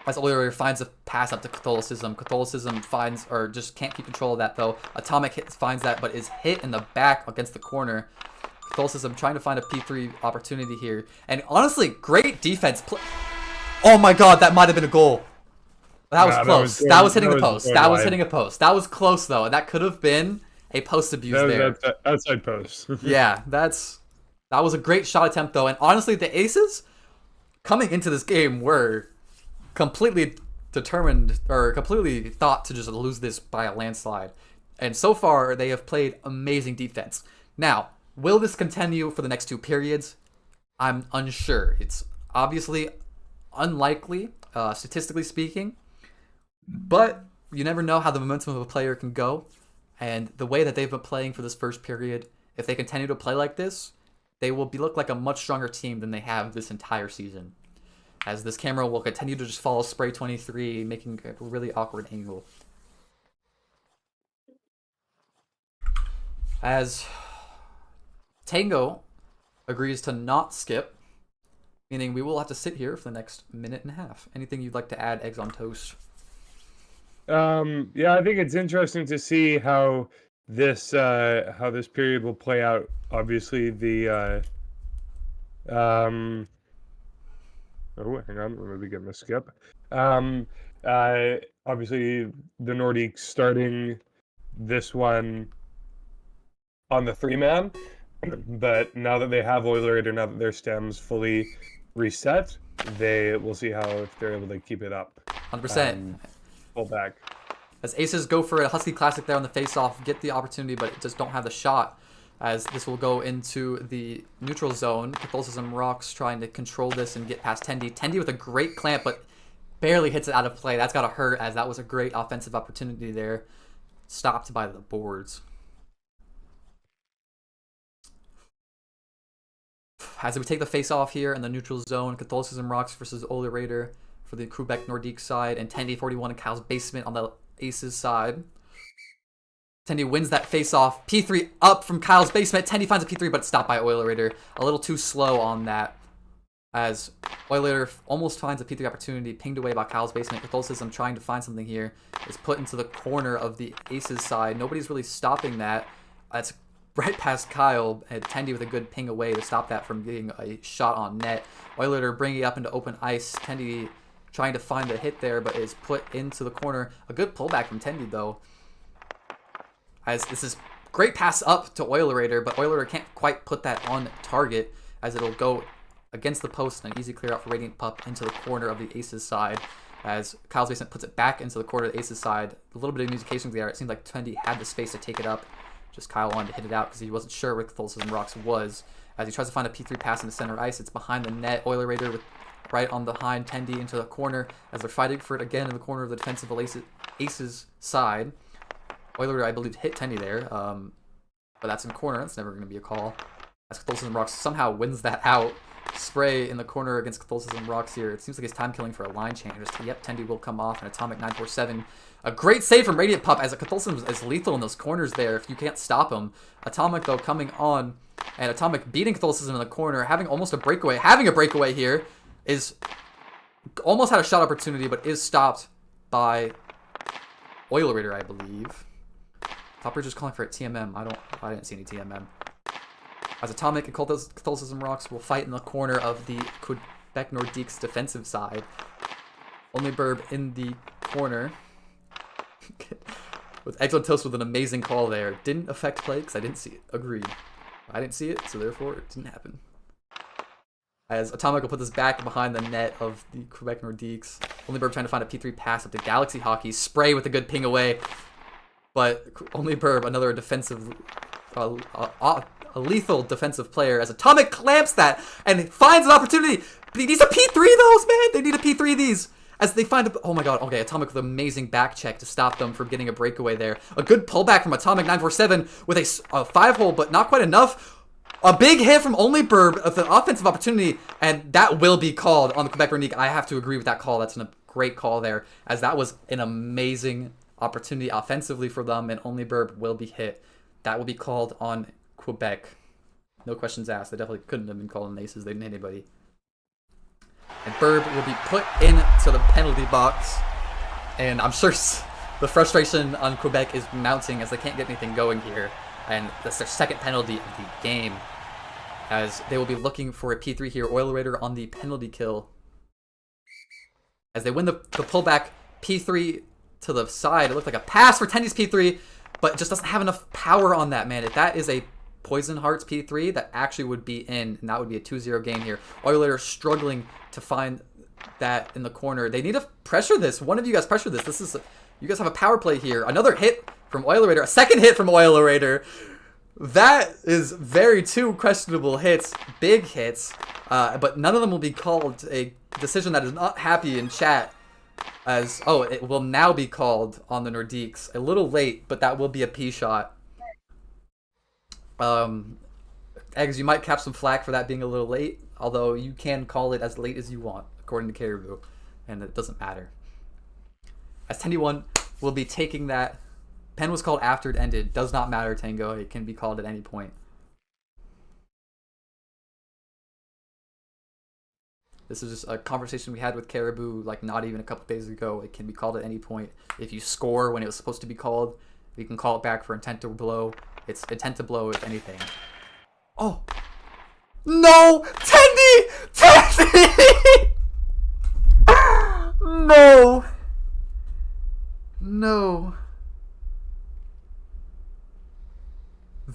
As Oilerator finds a pass up to Catholicism. Catholicism finds, or just can't keep control of that, though. Atomic finds that, but is hit in the back against the corner. Catholicism trying to find a P3 opportunity here. And honestly, great defense. Oh my god, that might have been a goal. That was close. That was hitting the post. That was hitting a post. That was close, though. And that could have been a post abuse there. Outside post. Yeah, that was a great shot attempt, though. And honestly, the Aces coming into this game were completely determined or completely thought to just lose this by a landslide. And so far, they have played amazing defense. Now, will this continue for the next 2 periods? I'm unsure. It's obviously unlikely, statistically speaking. But you never know how the momentum of a player can go. And the way that they've been playing for this first period, if they continue to play like this, they will look like a much stronger team than they have this entire season. As this camera will continue to just follow Spray 23, making a really awkward angle. As Tango agrees to not skip, meaning we will have to sit here for the next minute and a half. Anything you'd like to add, Eggs on Toast? Yeah, I think it's interesting to see how this period will play out. Obviously, the oh, hang on, let me get my skip. Obviously, the Nordiques starting this one on the 3-man, but now that they have Oilerator, now that their stem's fully reset, they will see how if they're able to keep it up. 100%. Pull back. As Aces go for a Husky Classic there on the face-off, get the opportunity, but just don't have the shot. As this will go into the neutral zone. Catholicism Rocks trying to control this and get past Tendy. Tendy with a great clamp, but barely hits it out of play. That's got to hurt, as that was a great offensive opportunity there. Stopped by the boards. As we take the face-off here in the neutral zone, Catholicism Rocks versus Oilerator for the Quebec Nordique side, and Tendy 41 in Kyle's basement on the Aces side. Tendy wins that face-off. P3 up from Kyle's basement. Tendy finds a P3, but stopped by Oilerator. A little too slow on that. As Oilerator almost finds a P3 opportunity, pinged away by Kyle's basement. Catholicism trying to find something here. Is put into the corner of the Aces side. Nobody's really stopping that. That's right past Kyle. And Tendy with a good ping away to stop that from getting a shot on net. Oilerator bringing it up into open ice. Tendy trying to find a hit there, but is put into the corner. A good pullback from Tendy, though. As this is great pass up to Oilerator, but Oilerator can't quite put that on target, as it'll go against the post and an easy clear out for Radiant Pup into the corner of the Aces side. As Kyle's basement puts it back into the corner of the Aces side. A little bit of communication there. It seemed like Tendy had the space to take it up. Just Kyle wanted to hit it out because he wasn't sure where Catholicism Rocks was. As he tries to find a P3 pass in the center ice, it's behind the net. Oilerator with right on behind Tendy into the corner as they're fighting for it again in the corner of the defensive Aces side. Oilerator, I believe, hit Tendy there, but that's in the corner. That's never going to be a call. As Catholicism Rocks somehow wins that out. Spray in the corner against Catholicism Rocks here. It seems like it's time killing for a line change. Yep, Tendy will come off, and Atomic 947. A great save from Radiant Pup, as a Catholicism is lethal in those corners there if you can't stop him. Atomic, though, coming on, and Atomic beating Catholicism in the corner, having almost a breakaway. Having a breakaway here is almost had a shot opportunity, but is stopped by Oilerator, I believe. Top Bridge is calling for a TMM. I didn't see any TMM. As Atomic and Catholicism Rocks will fight in the corner of the Quebec Nordique's defensive side. Only Burb in the corner. With Eggs on Toast with an amazing call there. Didn't affect play because I didn't see it. Agreed. I didn't see it, so therefore it didn't happen. As Atomic will put this back behind the net of the Quebec Nordiques. Only Burb trying to find a P3 pass up to Galaxy Hockey. Spray with a good ping away. But Only Burb, another defensive, a lethal defensive player, as Atomic clamps that and finds an opportunity. But he needs a P3 those, man. They need a P3 these. As they find oh my god, okay, Atomic with an amazing back check to stop them from getting a breakaway there. A good pullback from Atomic 947 with a 5-hole, but not quite enough. A big hit from Only Burb of an offensive opportunity, and that will be called on the Quebec Nordique. I have to agree with that call. That's a great call there, as that was an amazing opportunity offensively for them, and Only Burb will be hit. That will be called on Quebec. No questions asked. They definitely couldn't have been called on Aces. They didn't hit anybody. And Burb will be put into the penalty box. And I'm sure the frustration on Quebec is mounting as they can't get anything going here. And that's their second penalty of the game. As they will be looking for a P3 here. Oilerator on the penalty kill. As they win the pullback P3 to the side. It looked like a pass for Tendy's P3, but it just doesn't have enough power on that, man. If that is a Poison Hearts P3, that actually would be in, and that would be a 2-0 game here. Oilerator struggling to find that in the corner. They need to pressure this. One of you guys pressure this. You guys have a power play here. Another hit from Oilerator. A second hit from Oilerator. That is two questionable hits. Big hits. But none of them will be called. A decision that is not happy in chat. It will now be called on the Nordiques. A little late, but that will be a P shot. Eggs, you might catch some flack for that being a little late. Although you can call it as late as you want, according to Caribou. And it doesn't matter. As Tendy1 will be taking that. Pen was called after it ended. Does not matter, Tango. It can be called at any point. This is just a conversation we had with Caribou, like not even a couple days ago. It can be called at any point. If you score when it was supposed to be called, we can call it back for intent to blow. It's intent to blow, if anything. Oh! No! Tendy! Tendy! No! No.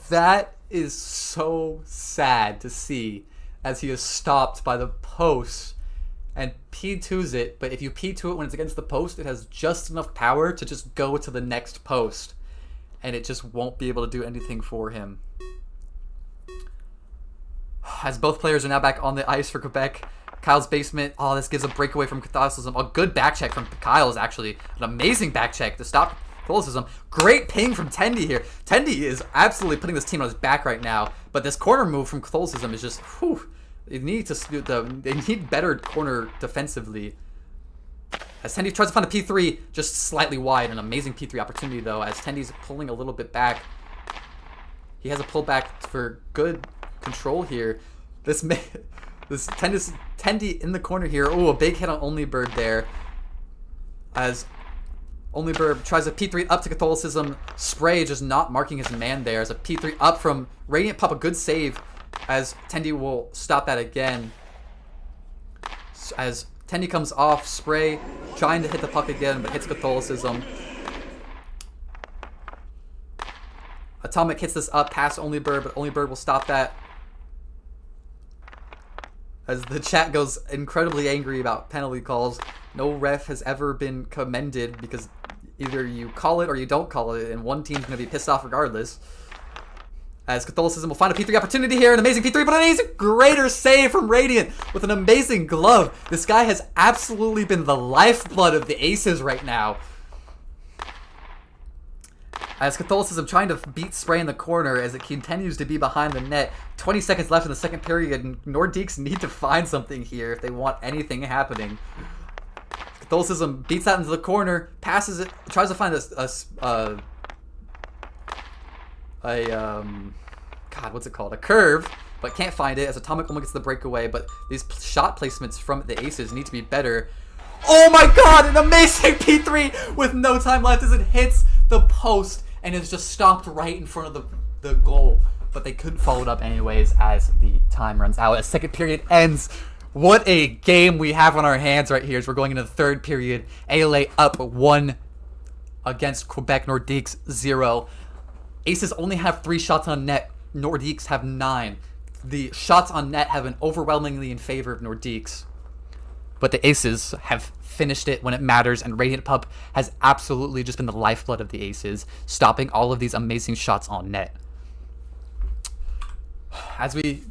That is so sad to see as he is stopped by the post and P2s it, but if you P2 it when it's against the post, it has just enough power to just go to the next post and it just won't be able to do anything for him. As both players are now back on the ice for Quebec, Kyle's basement. Oh, this gives a breakaway from Catholicism. A good back check from Kyle is actually an amazing back check to stop Catholicism. Great ping from Tendy here. Tendy is absolutely putting this team on his back right now, but this corner move from Catholicism is just, whew. They need better corner defensively. As Tendy tries to find a P3, just slightly wide. An amazing P3 opportunity, though, as Tendy's pulling a little bit back. He has a pullback for good control here. Tendy in the corner here. Oh, a big hit on Only Bird there. As Only Bird tries a P3 up to Catholicism. Spray just not marking his man there. As a P3 up from Radiant Pup, a good save. As Tendy will stop that again. As Tendy comes off, Spray trying to hit the puck again, but hits Catholicism. Atomic hits this up past Only Bird, but Only Bird will stop that. As the chat goes incredibly angry about penalty calls. No ref has ever been commended because either you call it or you don't call it, and one team's going to be pissed off regardless. As Catholicism will find a P3 opportunity here, an amazing P3, but an amazing greater save from Radiant with an amazing glove. This guy has absolutely been the lifeblood of the Aces right now. As Catholicism trying to beat Spray in the corner as it continues to be behind the net. 20 seconds left in the second period, and Nordiques need to find something here if they want anything happening. Catholicism beats that into the corner, passes it, tries to find a curve, but can't find it as Atomic only gets the breakaway. But these shot placements from the Aces need to be better. Oh my god, an amazing P3 with no time left as it hits the post and is just stopped right in front of the goal. But they couldn't follow it up anyways as the time runs out. As second period ends. What a game we have on our hands right here as we're going into the third period. ALA up 1 against Quebec Nordiques 0. Aces only have 3 shots on net. Nordiques have 9. The shots on net have been overwhelmingly in favor of Nordiques. But the Aces have finished it when it matters, and Radiant Pup has absolutely just been the lifeblood of the Aces, stopping all of these amazing shots on net. As we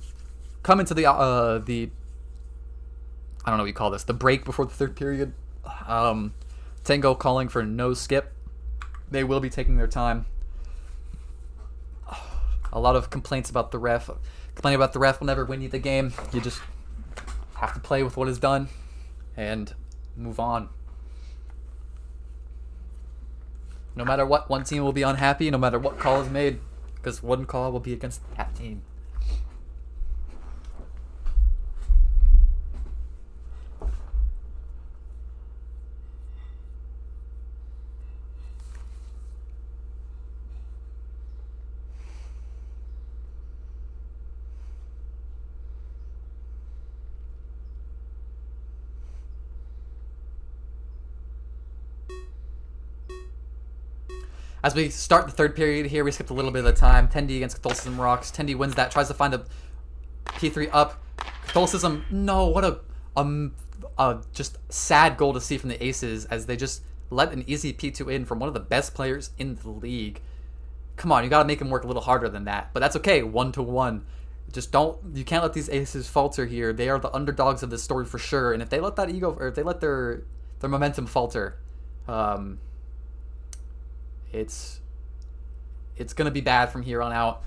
come into the I don't know what you call this, the break before the third period, Tango calling for no skip. They will be taking their time. A lot of complaints about the ref. Complaining about the ref will never win you the game. You just have to play with what is done and move on. No matter what, one team will be unhappy no matter what call is made, because one call will be against that team. As we start the third period here, we skipped a little bit of the time. Tendy against Catholicism rocks. Tendy wins that, tries to find a P3 up. Catholicism, no, what a just sad goal to see from the Aces as they just let an easy P2 in from one of the best players in the league. Come on, you got to make him work a little harder than that. But that's okay, 1-1. Just you can't let these Aces falter here. They are the underdogs of this story for sure. And if they let that ego, or if they let their momentum falter, it's going to be bad from here on out.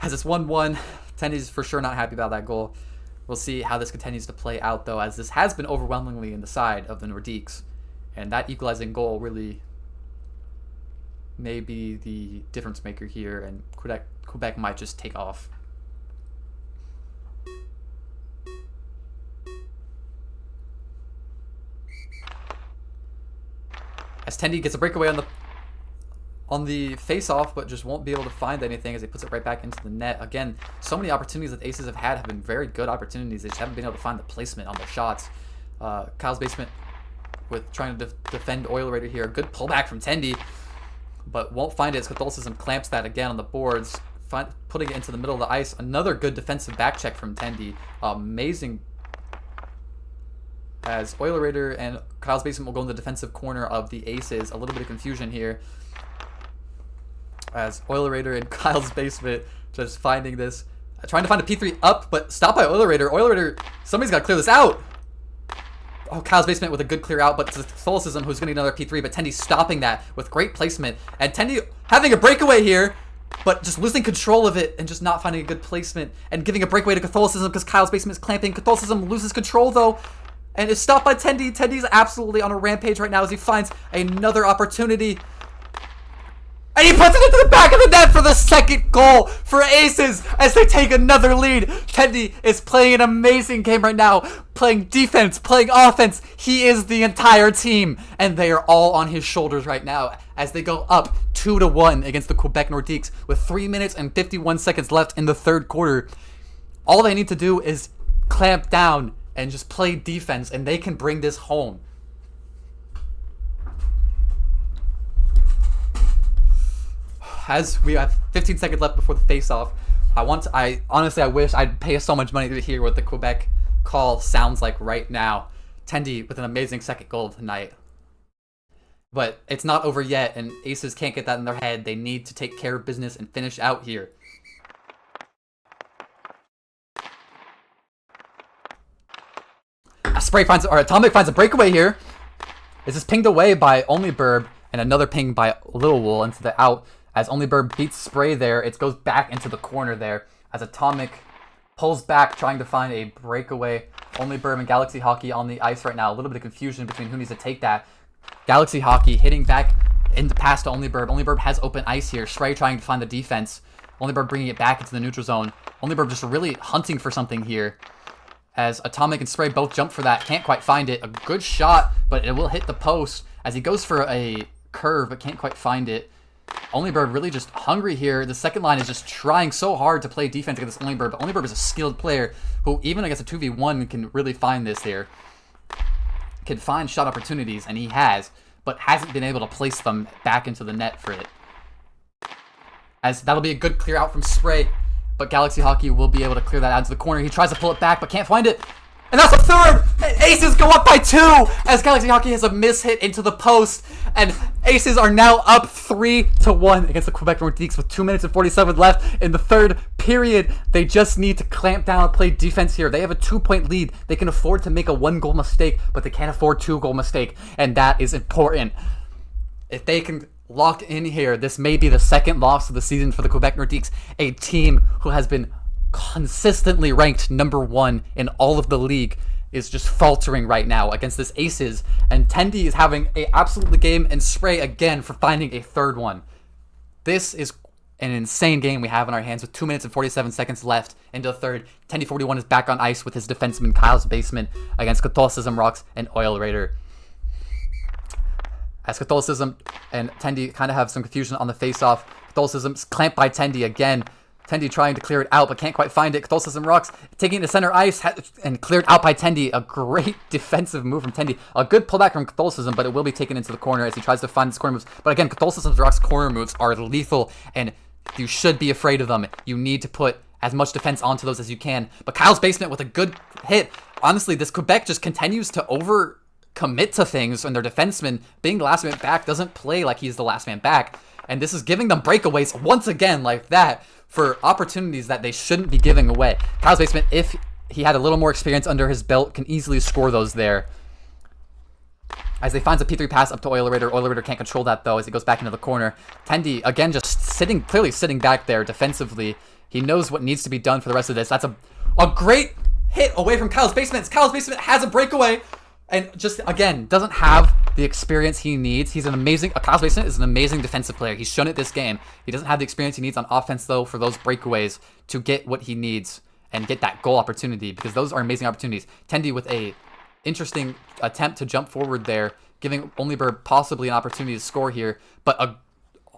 As it's 1-1, Tendy's for sure not happy about that goal. We'll see how this continues to play out, though, as this has been overwhelmingly in the side of the Nordiques. And that equalizing goal really may be the difference maker here, and Quebec might just take off. As Tendy gets a breakaway on the face-off, but just won't be able to find anything as he puts it right back into the net. Again, so many opportunities that the Aces have been very good opportunities. They just haven't been able to find the placement on their shots. Kyle's basement with trying to defend Oil Raider here. Good pullback from Tendy, but won't find it as Catholicism clamps that again on the boards, putting it into the middle of the ice. Another good defensive back check from Tendy. Amazing. As Oil Raider and Kyle's basement will go in the defensive corner of the Aces. A little bit of confusion here, as Oil Raider and Kyle's basement just finding this, trying to find a P3 up, but stopped by Oil Raider. Oil Raider, somebody's got to clear this out. Oh, Kyle's basement with a good clear out, but it's Catholicism who's going to get another P3, but Tendy stopping that with great placement. And Tendy having a breakaway here, but just losing control of it and just not finding a good placement and giving a breakaway to Catholicism because Kyle's basement is clamping. Catholicism loses control though, and is stopped by Tendy. Tendy's absolutely on a rampage right now as he finds another opportunity. And he puts it into the back of the net for the second goal for Aces as they take another lead. Tendy is playing an amazing game right now, playing defense, playing offense. He is the entire team, and they are all on his shoulders right now as they go up 2-1 against the Quebec Nordiques with 3 minutes and 51 seconds left in the third quarter. All they need to do is clamp down and just play defense, and they can bring this home. As we have 15 seconds left before the face-off, I honestly wish I'd pay so much money to hear what the Quebec call sounds like right now. Tendy with an amazing second goal of the night. But it's not over yet, and Aces can't get that in their head. They need to take care of business and finish out here. Atomic finds a breakaway here. This is pinged away by Only Burb, and another ping by Little Wool into the out. As Only Burb beats Spray there, it goes back into the corner there. As Atomic pulls back, trying to find a breakaway. Only Burb and Galaxy Hockey on the ice right now. A little bit of confusion between who needs to take that. Galaxy Hockey hitting back in the pass to Only Burb. Only Burb has open ice here. Spray trying to find the defense. Only Burb bringing it back into the neutral zone. Only Burb just really hunting for something here. As Atomic and Spray both jump for that. Can't quite find it. A good shot, but it will hit the post. As he goes for a curve, but can't quite find it. Only Burb really just hungry here. The second line is just trying so hard to play defense against Only Burb. But Only Burb is a skilled player who, even against a 2v1, can really find this here. Can find shot opportunities, and he has, but hasn't been able to place them back into the net for it. As that'll be a good clear out from Spray, but Galaxy Hockey will be able to clear that out to the corner. He tries to pull it back, but can't find it. And that's a third! Aces go up by 2 as Galaxy Hockey has a miss hit into the post. And Aces are now up 3-1 against the Quebec Nordiques with 2 minutes and 47 left in the third period. They just need to clamp down and play defense here. They have a 2-point lead. They can afford to make a 1-goal mistake, but they can't afford 2-goal mistake. And that is important. If they can lock in here, this may be the second loss of the season for the Quebec Nordiques, a team who has been consistently ranked #1 in all of the league, is just faltering right now against this Aces, and Tendy is having a absolute game, and Spray again for finding a third one. This is an insane game we have in our hands with 2 minutes and 47 seconds left into the third. Tendy 41 is back on ice with his defenseman Kyle's basement against Catholicism Rocks and Oil Raider. As Catholicism and Tendy kind of have some confusion on the face-off. Catholicism's clamped by Tendy again. Tendy trying to clear it out, but can't quite find it. Catholicism Rocks taking it to center ice and cleared out by Tendy. A great defensive move from Tendy. A good pullback from Catholicism, but it will be taken into the corner as he tries to find his corner moves. But again, Catholicism Rocks' corner moves are lethal, and you should be afraid of them. You need to put as much defense onto those as you can. But Kyle's basement with a good hit honestly, this Quebec just continues to overcommit to things, and their defenseman, being the last man back, doesn't play like he's the last man back. And this is giving them breakaways once again like that for opportunities that they shouldn't be giving away. Kyle's Basement, if he had a little more experience under his belt, can easily score those there. As they finds a P3 pass up to Oilerator. Oilerator can't control that, though, as he goes back into the corner. Tendy, again, just clearly sitting back there defensively. He knows what needs to be done for the rest of this. That's a great hit away from Kyle's Basement. Kyle's Basement has a breakaway and just, again, doesn't have the experience he needs. Kyle's Basement is an amazing defensive player. He's shown it this game. He doesn't have the experience he needs on offense, though, for those breakaways to get what he needs and get that goal opportunity, because those are amazing opportunities. Tendy with a interesting attempt to jump forward there, giving Onlyberg possibly an opportunity to score here, but a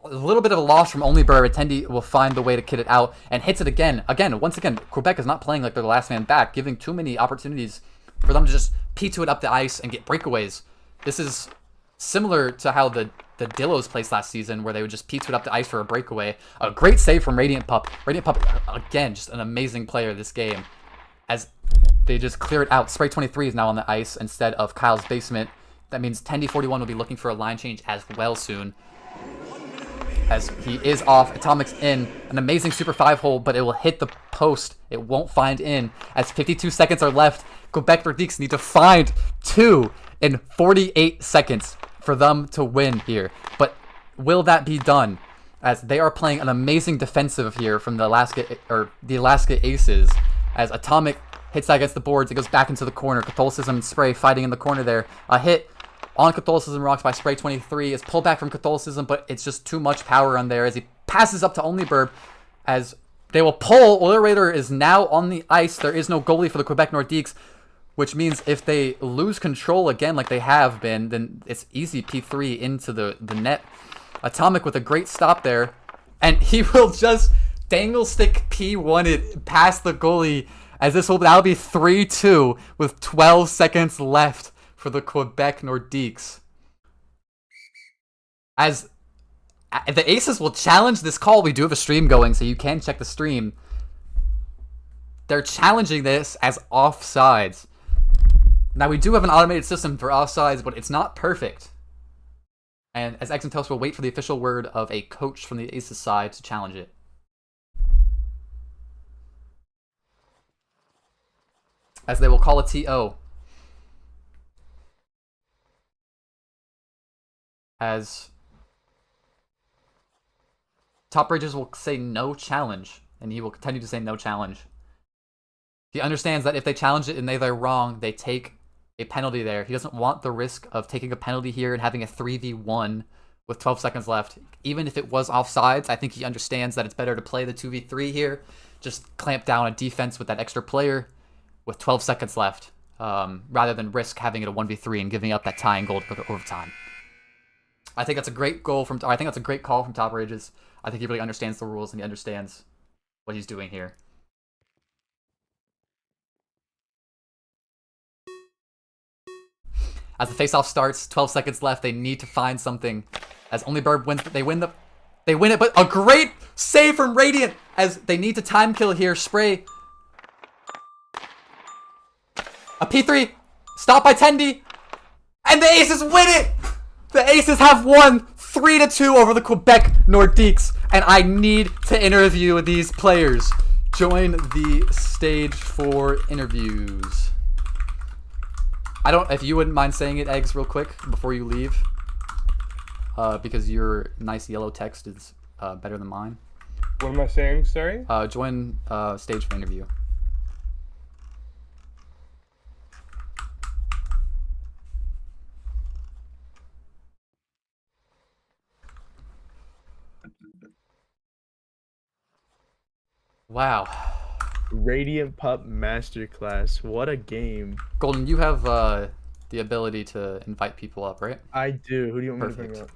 little bit of a loss from Onlyberg. Tendy will find the way to kid it out and hits it again. Once again, Quebec is not playing like they're the last man back, giving too many opportunities for them to just P2 it up the ice and get breakaways. This is similar to how the Dillos placed last season, where they would just P2 it up the ice for a breakaway. A great save from Radiant Pup. Radiant Pup, again, just an amazing player this game, as they just clear it out. Spray 23 is now on the ice instead of Kyle's Basement. That means Tendy 41 will be looking for a line change as well soon, as he is off. Atomic's in. An amazing Super 5 hole, but it will hit the post. It won't find in, as 52 seconds are left. Quebec Nordiques need to find 2 in 48 seconds for them to win here. But will that be done? As they are playing an amazing defensive here from the Alaska Aces, as Atomic hits that against the boards. It goes back into the corner. Catholicism and Spray fighting in the corner there. A hit on Catholicism Rocks by Spray 23 is pulled back from Catholicism, but it's just too much power on there as he passes up to Onlyberg, as they will pull. Oilerator is now on the ice. There is no goalie for the Quebec Nordiques, which means if they lose control again like they have been, then it's easy P3 into the net. Atomic with a great stop there, and he will just dangle stick P1 it past the goalie, as this will now be 3-2 with 12 seconds left for the Quebec Nordiques. As the Aces will challenge this call. We do have a stream going, so you can check the stream. They're challenging this as offsides. Now, we do have an automated system for offsides, but it's not perfect. And as X and Toast will wait for the official word of a coach from the Aces side to challenge it. As they will call a TO. As Top Bridges will say no challenge, and he will continue to say no challenge. He understands that if they challenge it and they're wrong, they take a penalty there. He doesn't want the risk of taking a penalty here and having a 3v1 with 12 seconds left. Even if it was offsides, I think he understands that it's better to play the 2v3 here. Just clamp down a defense with that extra player with 12 seconds left, rather than risk having it a 1v3 and giving up that tying goal to go to overtime. I think that's a great goal from. I think that's a great call from Top Rages. I think he really understands the rules and he understands what he's doing here. As the faceoff starts, 12 seconds left. They need to find something. As Onlyberg wins, they win it. But a great save from Radiant, as they need to time kill here. Spray. A P3, stopped by Tendy, and the Aces win it! The Aces have won 3-2 over the Quebec Nordiques, and I need to interview these players. Join the stage for interviews. If you wouldn't mind saying it, Eggs, real quick, before you leave, because your nice yellow text is better than mine. What am I saying, sorry? Join stage for interview. Wow. Radiant Pup Masterclass. What a game. Golden, you have the ability to invite people up, right? I do. Who do you want me to bring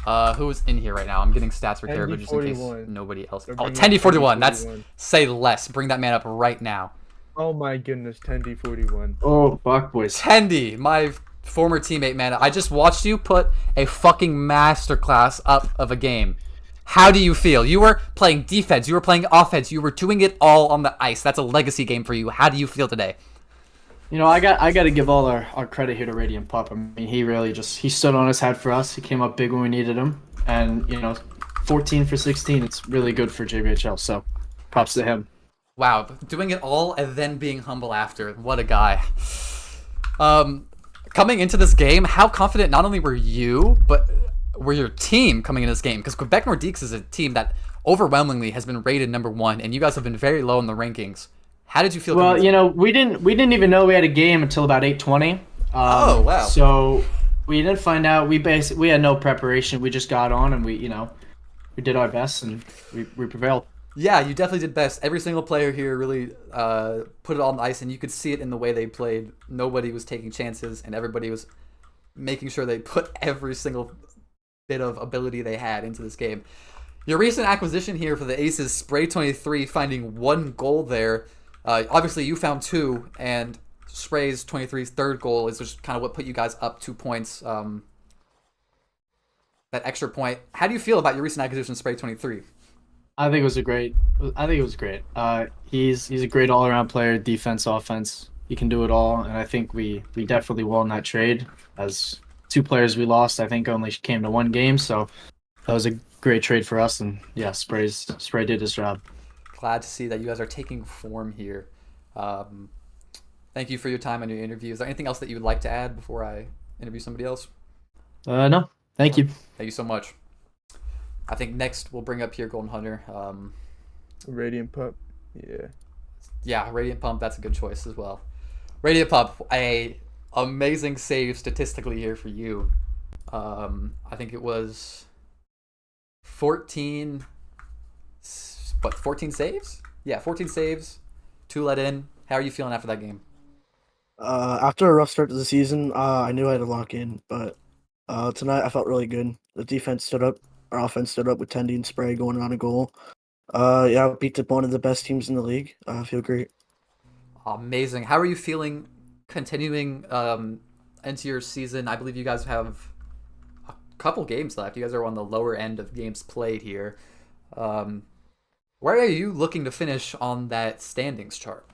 up? Who's in here right now? I'm getting stats for Caribou just in case 41. nobody else. They're Oh, bringing Tendy up 41. 41. That's say less. Bring that man up right now. Oh my goodness, Tendy 41. Oh, fuck, boys. Tendy, my former teammate, man. I just watched you put a fucking masterclass up of a game. How do you feel? You were playing defense. You were playing offense. You were doing it all on the ice. That's a legacy game for you. How do you feel today? I got to give all our credit here to Radiant Pup. I mean, he stood on his head for us. He came up big when we needed him, and 14 for 16. It's really good for JBHL. So, props to him. Wow, doing it all and then being humble after. What a guy. Coming into this game, how confident not only were you, but were your team coming into this game? Because Quebec Nordiques is a team that overwhelmingly has been rated #1, and you guys have been very low in the rankings. How did you feel? Well, we didn't even know we had a game until about 8:20. Oh, wow. So we didn't find out. We had no preparation. We just got on and we did our best and we prevailed. Yeah, you definitely did best. Every single player here really put it on the ice, and you could see it in the way they played. Nobody was taking chances, and everybody was making sure they put every single bit of ability they had into this game. Your recent acquisition here for the Aces, Spray23, finding 1 goal there. Obviously, you found 2, and Spray's 23's 3rd goal is just kind of what put you guys up 2 points. That extra point. How do you feel about your recent acquisition, Spray23? I think it was great. He's a great all-around player, defense, offense. He can do it all, and I think we definitely won that trade. As 2 players we lost, I think only came to 1 game, so that was a great trade for us. And yeah, Spray did his job. Glad to see that you guys are taking form here. Thank you for your time and your interview. Is there anything else that you would like to add before I interview somebody else? No, thank you. Thank you so much. I think next we'll bring up here Golden Hunter. Radiant Pup. Yeah, Radiant Pump, that's a good choice as well. Radiant Pump, a amazing save statistically here for you. I think it was 14 saves? Yeah, 14 saves, 2 let in. How are you feeling after that game? After a rough start to the season, I knew I had to lock in, but tonight I felt really good. The defense stood up, our offense stood up with Tendy and Spray going on a goal. Yeah, beat up one of the best teams in the league. I feel great. Amazing. How are you feeling continuing into your season? I believe you guys have a couple games left. You guys are on the lower end of games played here. Where are you looking to finish on that standings chart?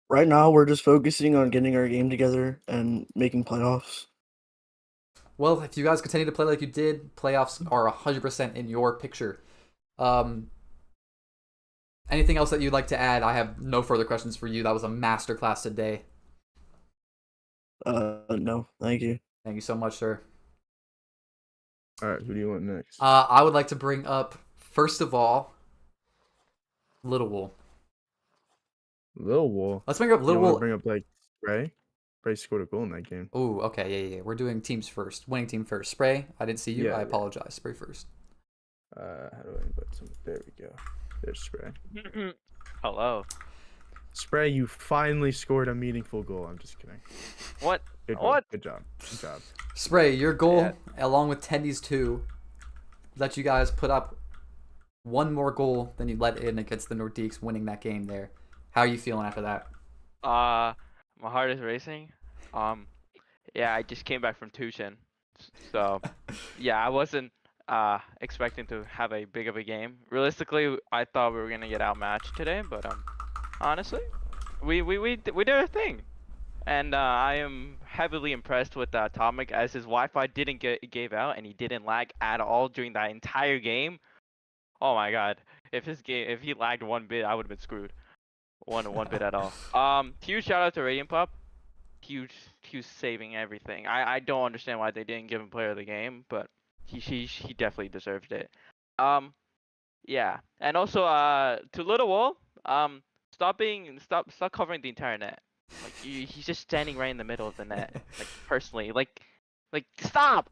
Right now, we're just focusing on getting our game together and making playoffs. Well, if you guys continue to play like you did, playoffs are 100% in your picture. Anything else that you'd like to add? I have no further questions for you. That was a masterclass today. No, thank you. Thank you so much, sir. All right, who do you want next? I would like to bring up, first of all, Little Wool. Little Wool. Let's bring up Little Wool. Bring up like Spray. Spray scored a goal in that game. Ooh, okay, yeah. We're doing teams first. Winning team first. Spray, I didn't see you. Yeah, I apologize. Spray first. How do I invite some? There we go. There's Spray. Hello. Spray, you finally scored a meaningful goal. I'm just kidding. What? Good What? Good job. Good job. Spray, your goal, along with Tendy's 2, let you guys put up 1 more goal than you let in against the Nordiques, winning that game there. How are you feeling after that? My heart is racing. Yeah, I just came back from Tucson, so yeah, I wasn't expecting to have a big of a game. Realistically, I thought we were gonna get outmatched today, but honestly, we did our thing, and I am heavily impressed with Atomic, as his Wi-Fi didn't gave out and he didn't lag at all during that entire game. Oh my god, if he lagged 1 bit, I would have been screwed. One bit at all. Huge shout out to Radiant Pup. Huge saving everything. I don't understand why they didn't give him player of the game, but he definitely deserved it. Yeah, and also to Little Wool, stop covering the entire net. Like he's just standing right in the middle of the net. Like personally, like stop.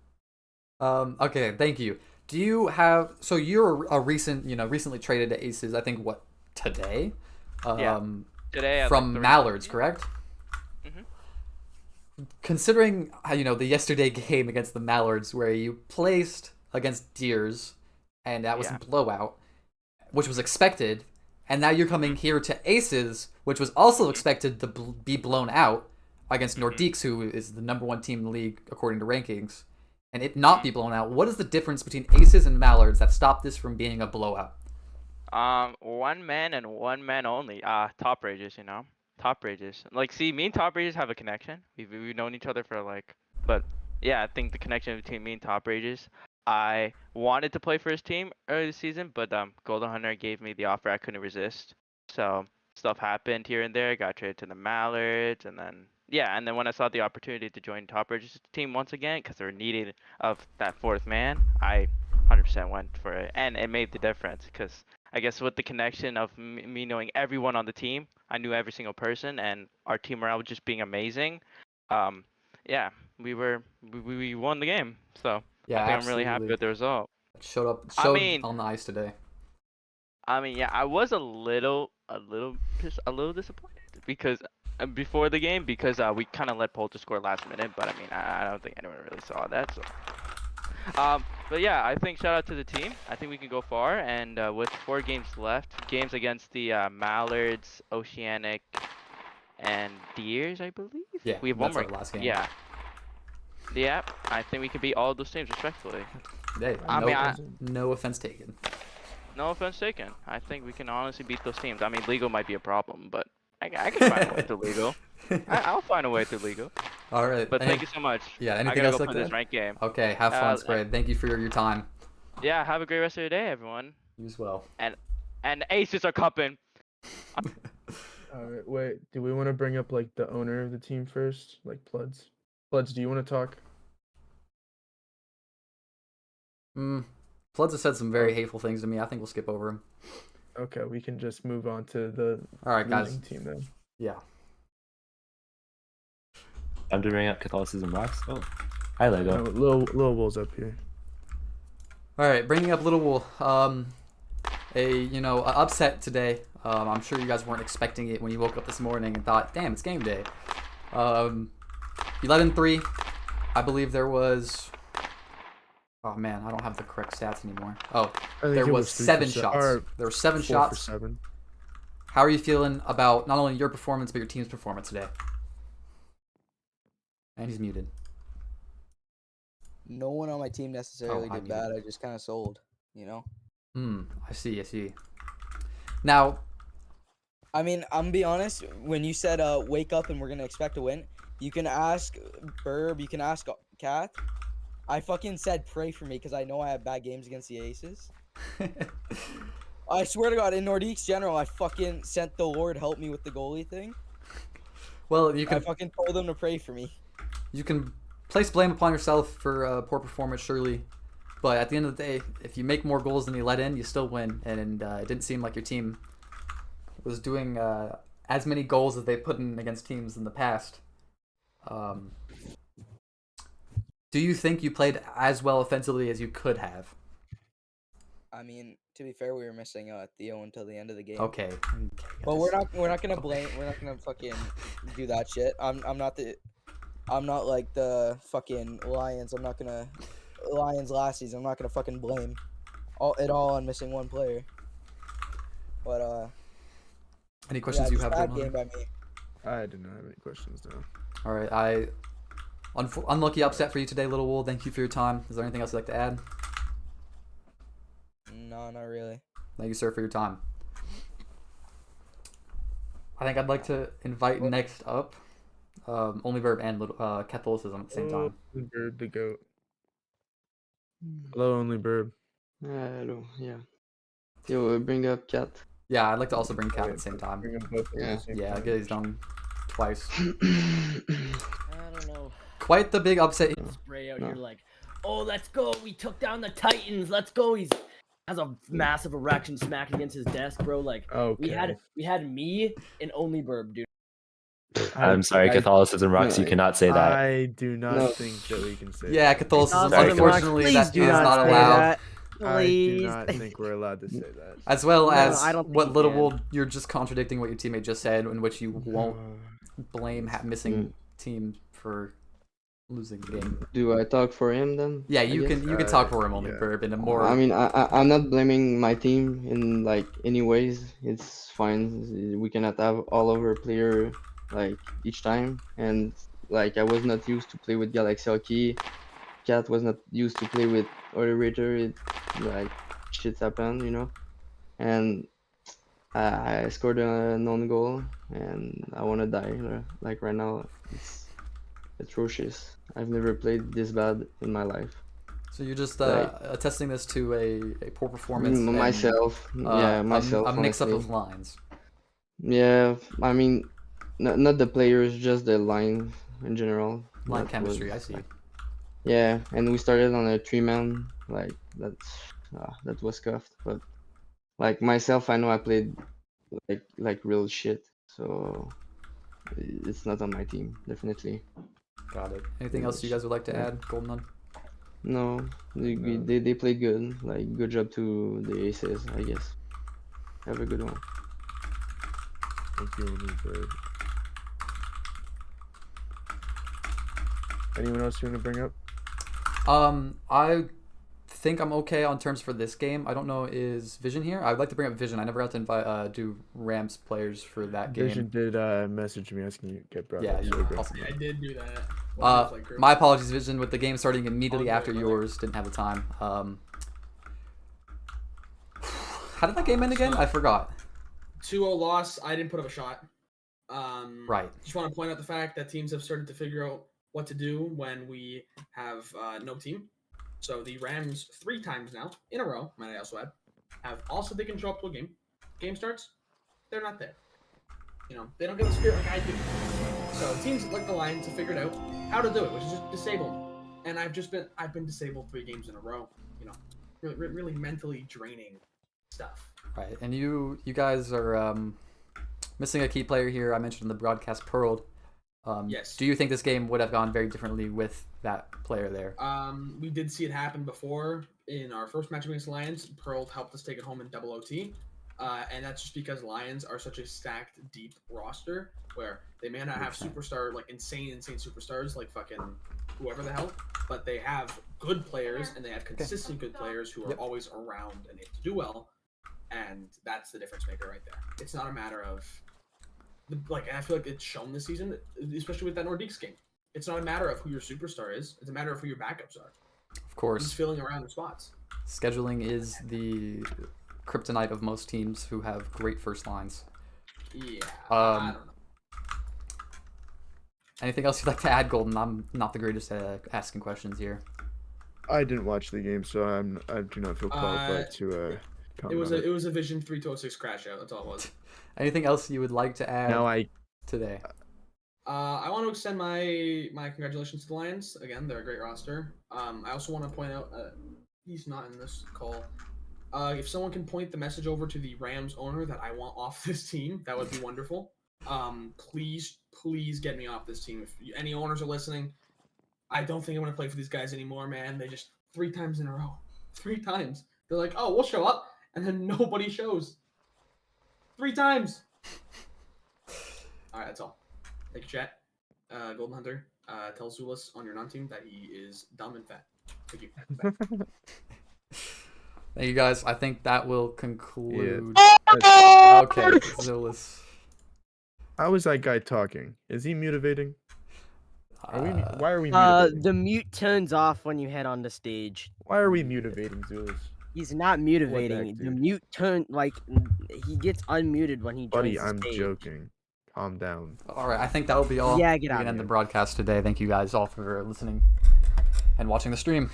Okay, thank you. Do you have, so you're a recently traded to Aces, I think today? Yeah. Today from Mallards, correct? Mm-hmm. Considering the yesterday game against the Mallards where you placed against Deers and that was a blowout, which was expected, and now you're coming here to Aces, which was also expected to be blown out against Nordiques, who is the #1 team in the league according to rankings, and it not be blown out. What is the difference between Aces and Mallards that stopped this from being a blowout? 1 man and 1 man only. Top rages, Top Rages. Like, see, me and Top Rages have a connection. We've known each other for like, but yeah, I think the connection between me and Top Rages. I wanted to play for his team early this season, but Golden Hunter gave me the offer I couldn't resist. So stuff happened here and there. I got traded to the Mallards, and then yeah, and then when I saw the opportunity to join Top Rages team once again, because they were needed of that fourth man, I 100% went for it, and it made the difference. Because I guess with the connection of me knowing everyone on the team, I knew every single person, and our team morale just being amazing. Yeah, we won the game. So Yeah, I think I'm really happy absolutely. with the result. Showed I mean, on the ice today. yeah, I was a little disappointed because before the game because we kind of let Polter score last minute, but I mean I don't think anyone really saw that. So, but yeah, I think shout out to the team. I think we can go far, and with 4 games left, games against the Mallards, Oceanic, and Deers, I believe. Yeah, we have one that's more. our last game. Yeah. Yeah, I think we can beat all of those teams respectfully. Hey, I mean, no offense taken. No offense taken. I think we can honestly beat those teams. I mean, legal might be a problem, but I can find a way through legal. I'll find a way through legal. All right. But thank you so much. Yeah. Anything I gotta else go like play that? this ranked game. Okay. Have fun, Spread. Thank you for your time. Yeah. Have a great rest of your day, everyone. You as well. And Aces are cupping. Alright, wait. Do we want to bring up like the owner of the team first, like Pluds? Pluds, do you want to talk? Floods has said some very hateful things to me. I think we'll skip over him. Okay, we can just move on to the All right, guys. losing team then. Yeah. I'm to bring up Catholicism Rocks. Oh, hi Lego. No, Lil Wool's up here. All right, bringing up Little Wool. A upset today. I'm sure you guys weren't expecting it when you woke up this morning and thought, "Damn, it's game day." 11-3. I believe there was. Oh man, I don't have the correct stats anymore. Oh, there was 7 shots. There were 7 shots. 7. How are you feeling about not only your performance but your team's performance today? And he's muted. No one on my team necessarily I'm did bad. I just kind of sold, you know? I see. Now, I mean, I'm gonna be honest. When you said wake up and we're gonna expect to win, you can ask Burb, you can ask Kath. I fucking said pray for me because I know I have bad games against the Aces. I swear to God, in Nordiques General, I fucking sent the Lord help me with the goalie thing. Well, I fucking told them to pray for me. You can place blame upon yourself for poor performance, surely. But at the end of the day, if you make more goals than you let in, you still win. And it didn't seem like your team was doing as many goals as they put in against teams in the past. Do you think you played as well offensively as you could have? I mean, to be fair, we were missing Theo until the end of the game. Okay. But we're not gonna blame. We're not gonna fucking do that shit. I'm not like the fucking Lions. I'm not gonna Lions last season. I'm not gonna fucking blame it all on missing one player. But any questions you have? Bad game by me. I do not have any questions now. All right, unlucky upset for you today, Little Wool. Thank you for your time. Is there anything else you'd like to add? No, not really. Thank you, sir, for your time. I think I'd like to invite next up Only Verb and Catholicism at the same time. Only Verb the goat. Hello, Only Verb. Hello, yeah. Yo, bring up Cat. Yeah, I'd like to also bring Cat at the same time. Yeah, I'll get his done twice. I don't know. Quite the big upset. Spray out here like, oh, let's go. We took down the Titans. Let's go. He's has a massive erection smacking against his desk, bro. Like, we had me and Only Burb, dude. I'm sorry, Catholicism Rocks. You cannot say that. I do not think that we can say. Yeah, Catholicism. Unfortunately, that is not allowed. I do not think we're allowed to say that. As well as what Little Wool, you're just contradicting what your teammate just said, in which you won't blame missing team for losing the game. Do I talk for him then? Yeah, you can talk for him, Only Verb, in a more. I mean, I'm not blaming my team in like any ways. It's fine. We cannot have all over player like each time, and like I was not used to play with Galaxy Hockey. Cat was not used to play with Orator. It like shit happened, you know, and I scored a non-goal, and I want to die. Like right now, it's atrocious. I've never played this bad in my life. So you're just attesting this to a poor performance. Myself, yeah, myself. A mix-up honestly. of lines. Yeah, I mean, not the players, just the line in general. Line chemistry, I see. Yeah, and we started on a 3-man. Like that was scuffed. But like myself, I know I played like real shit. So it's not on my team, definitely. Got it. Anything else you guys would like to add, Golden Nun? No, they played good. Like good job to the aces, I guess. Have a good one. Thank you, Bird. Anyone else you want to bring up? I think I'm okay on terms for this game. I don't know, is Vision here? I'd like to bring up Vision. I never got to invite do Rams players for that game. Vision did message me asking you to get brought up. Awesome. I did do that. My apologies, Vision. With the game starting immediately after yours, didn't have the time. How did that game end again? I forgot. 2-0 loss. I didn't put up a shot. Right. Just want to point out the fact that teams have started to figure out what to do when we have no team. So the Rams 3 times now in a row, might I also add, have also they can show up to a game. Game starts, they're not there. You know, they don't get the spirit like I do. So teams like the Lions have figured out how to do it, which is just disable me. And I've been disabled 3 games in a row. You know, really mentally draining stuff. Right, and you guys are missing a key player here. I mentioned in the broadcast, Pearl. Yes. Do you think this game would have gone very differently with that player there? We did see it happen before in our first match against Lions. Pearl helped us take it home in double OT. And that's just because Lions are such a stacked, deep roster where they may not have superstar, like insane superstars like fucking whoever the hell, but they have good players and they have consistent good players who are always around and able to do well. And that's the difference maker right there. It's not a matter of I feel like it's shown this season, especially with that Nordiques game. It's not a matter of who your superstar is. It's a matter of who your backups are. Of course. Who's filling around the spots. Scheduling is the kryptonite of most teams who have great first lines. Yeah. I don't know. Anything else you'd like to add, Golden? I'm not the greatest at asking questions here. I didn't watch the game, so I do not feel qualified to comment. It was a Vision 3-206 crash out. That's all it was. Anything else you would like to add today? I want to extend my congratulations to the Lions. Again, they're a great roster. I also want to point out he's not in this call. If someone can point the message over to the Rams owner that I want off this team, that would be wonderful. Please get me off this team. If any owners are listening, I don't think I want to play for these guys anymore, man. They just 3 times in a row. 3 times. They're like, oh, we'll show up, and then nobody shows. 3 times. All right, that's all. Thank you, chat. Golden Hunter, tell Zulus on your non-team that he is dumb and fat. Thank you. Thank you, guys. I think that will conclude. Yeah. Okay, Zulus. How is that guy talking? Is he mutivating? Why are we mutivating? The mute turns off when you head on the stage. Why are we mutivating, Zulus? He's not mutivating. The mute he gets unmuted when he joins Buddy, the I'm stage. joking. Calm down. All right, I think that will be all. Yeah, get we out can of end here. the broadcast today. Thank you guys all for listening and watching the stream.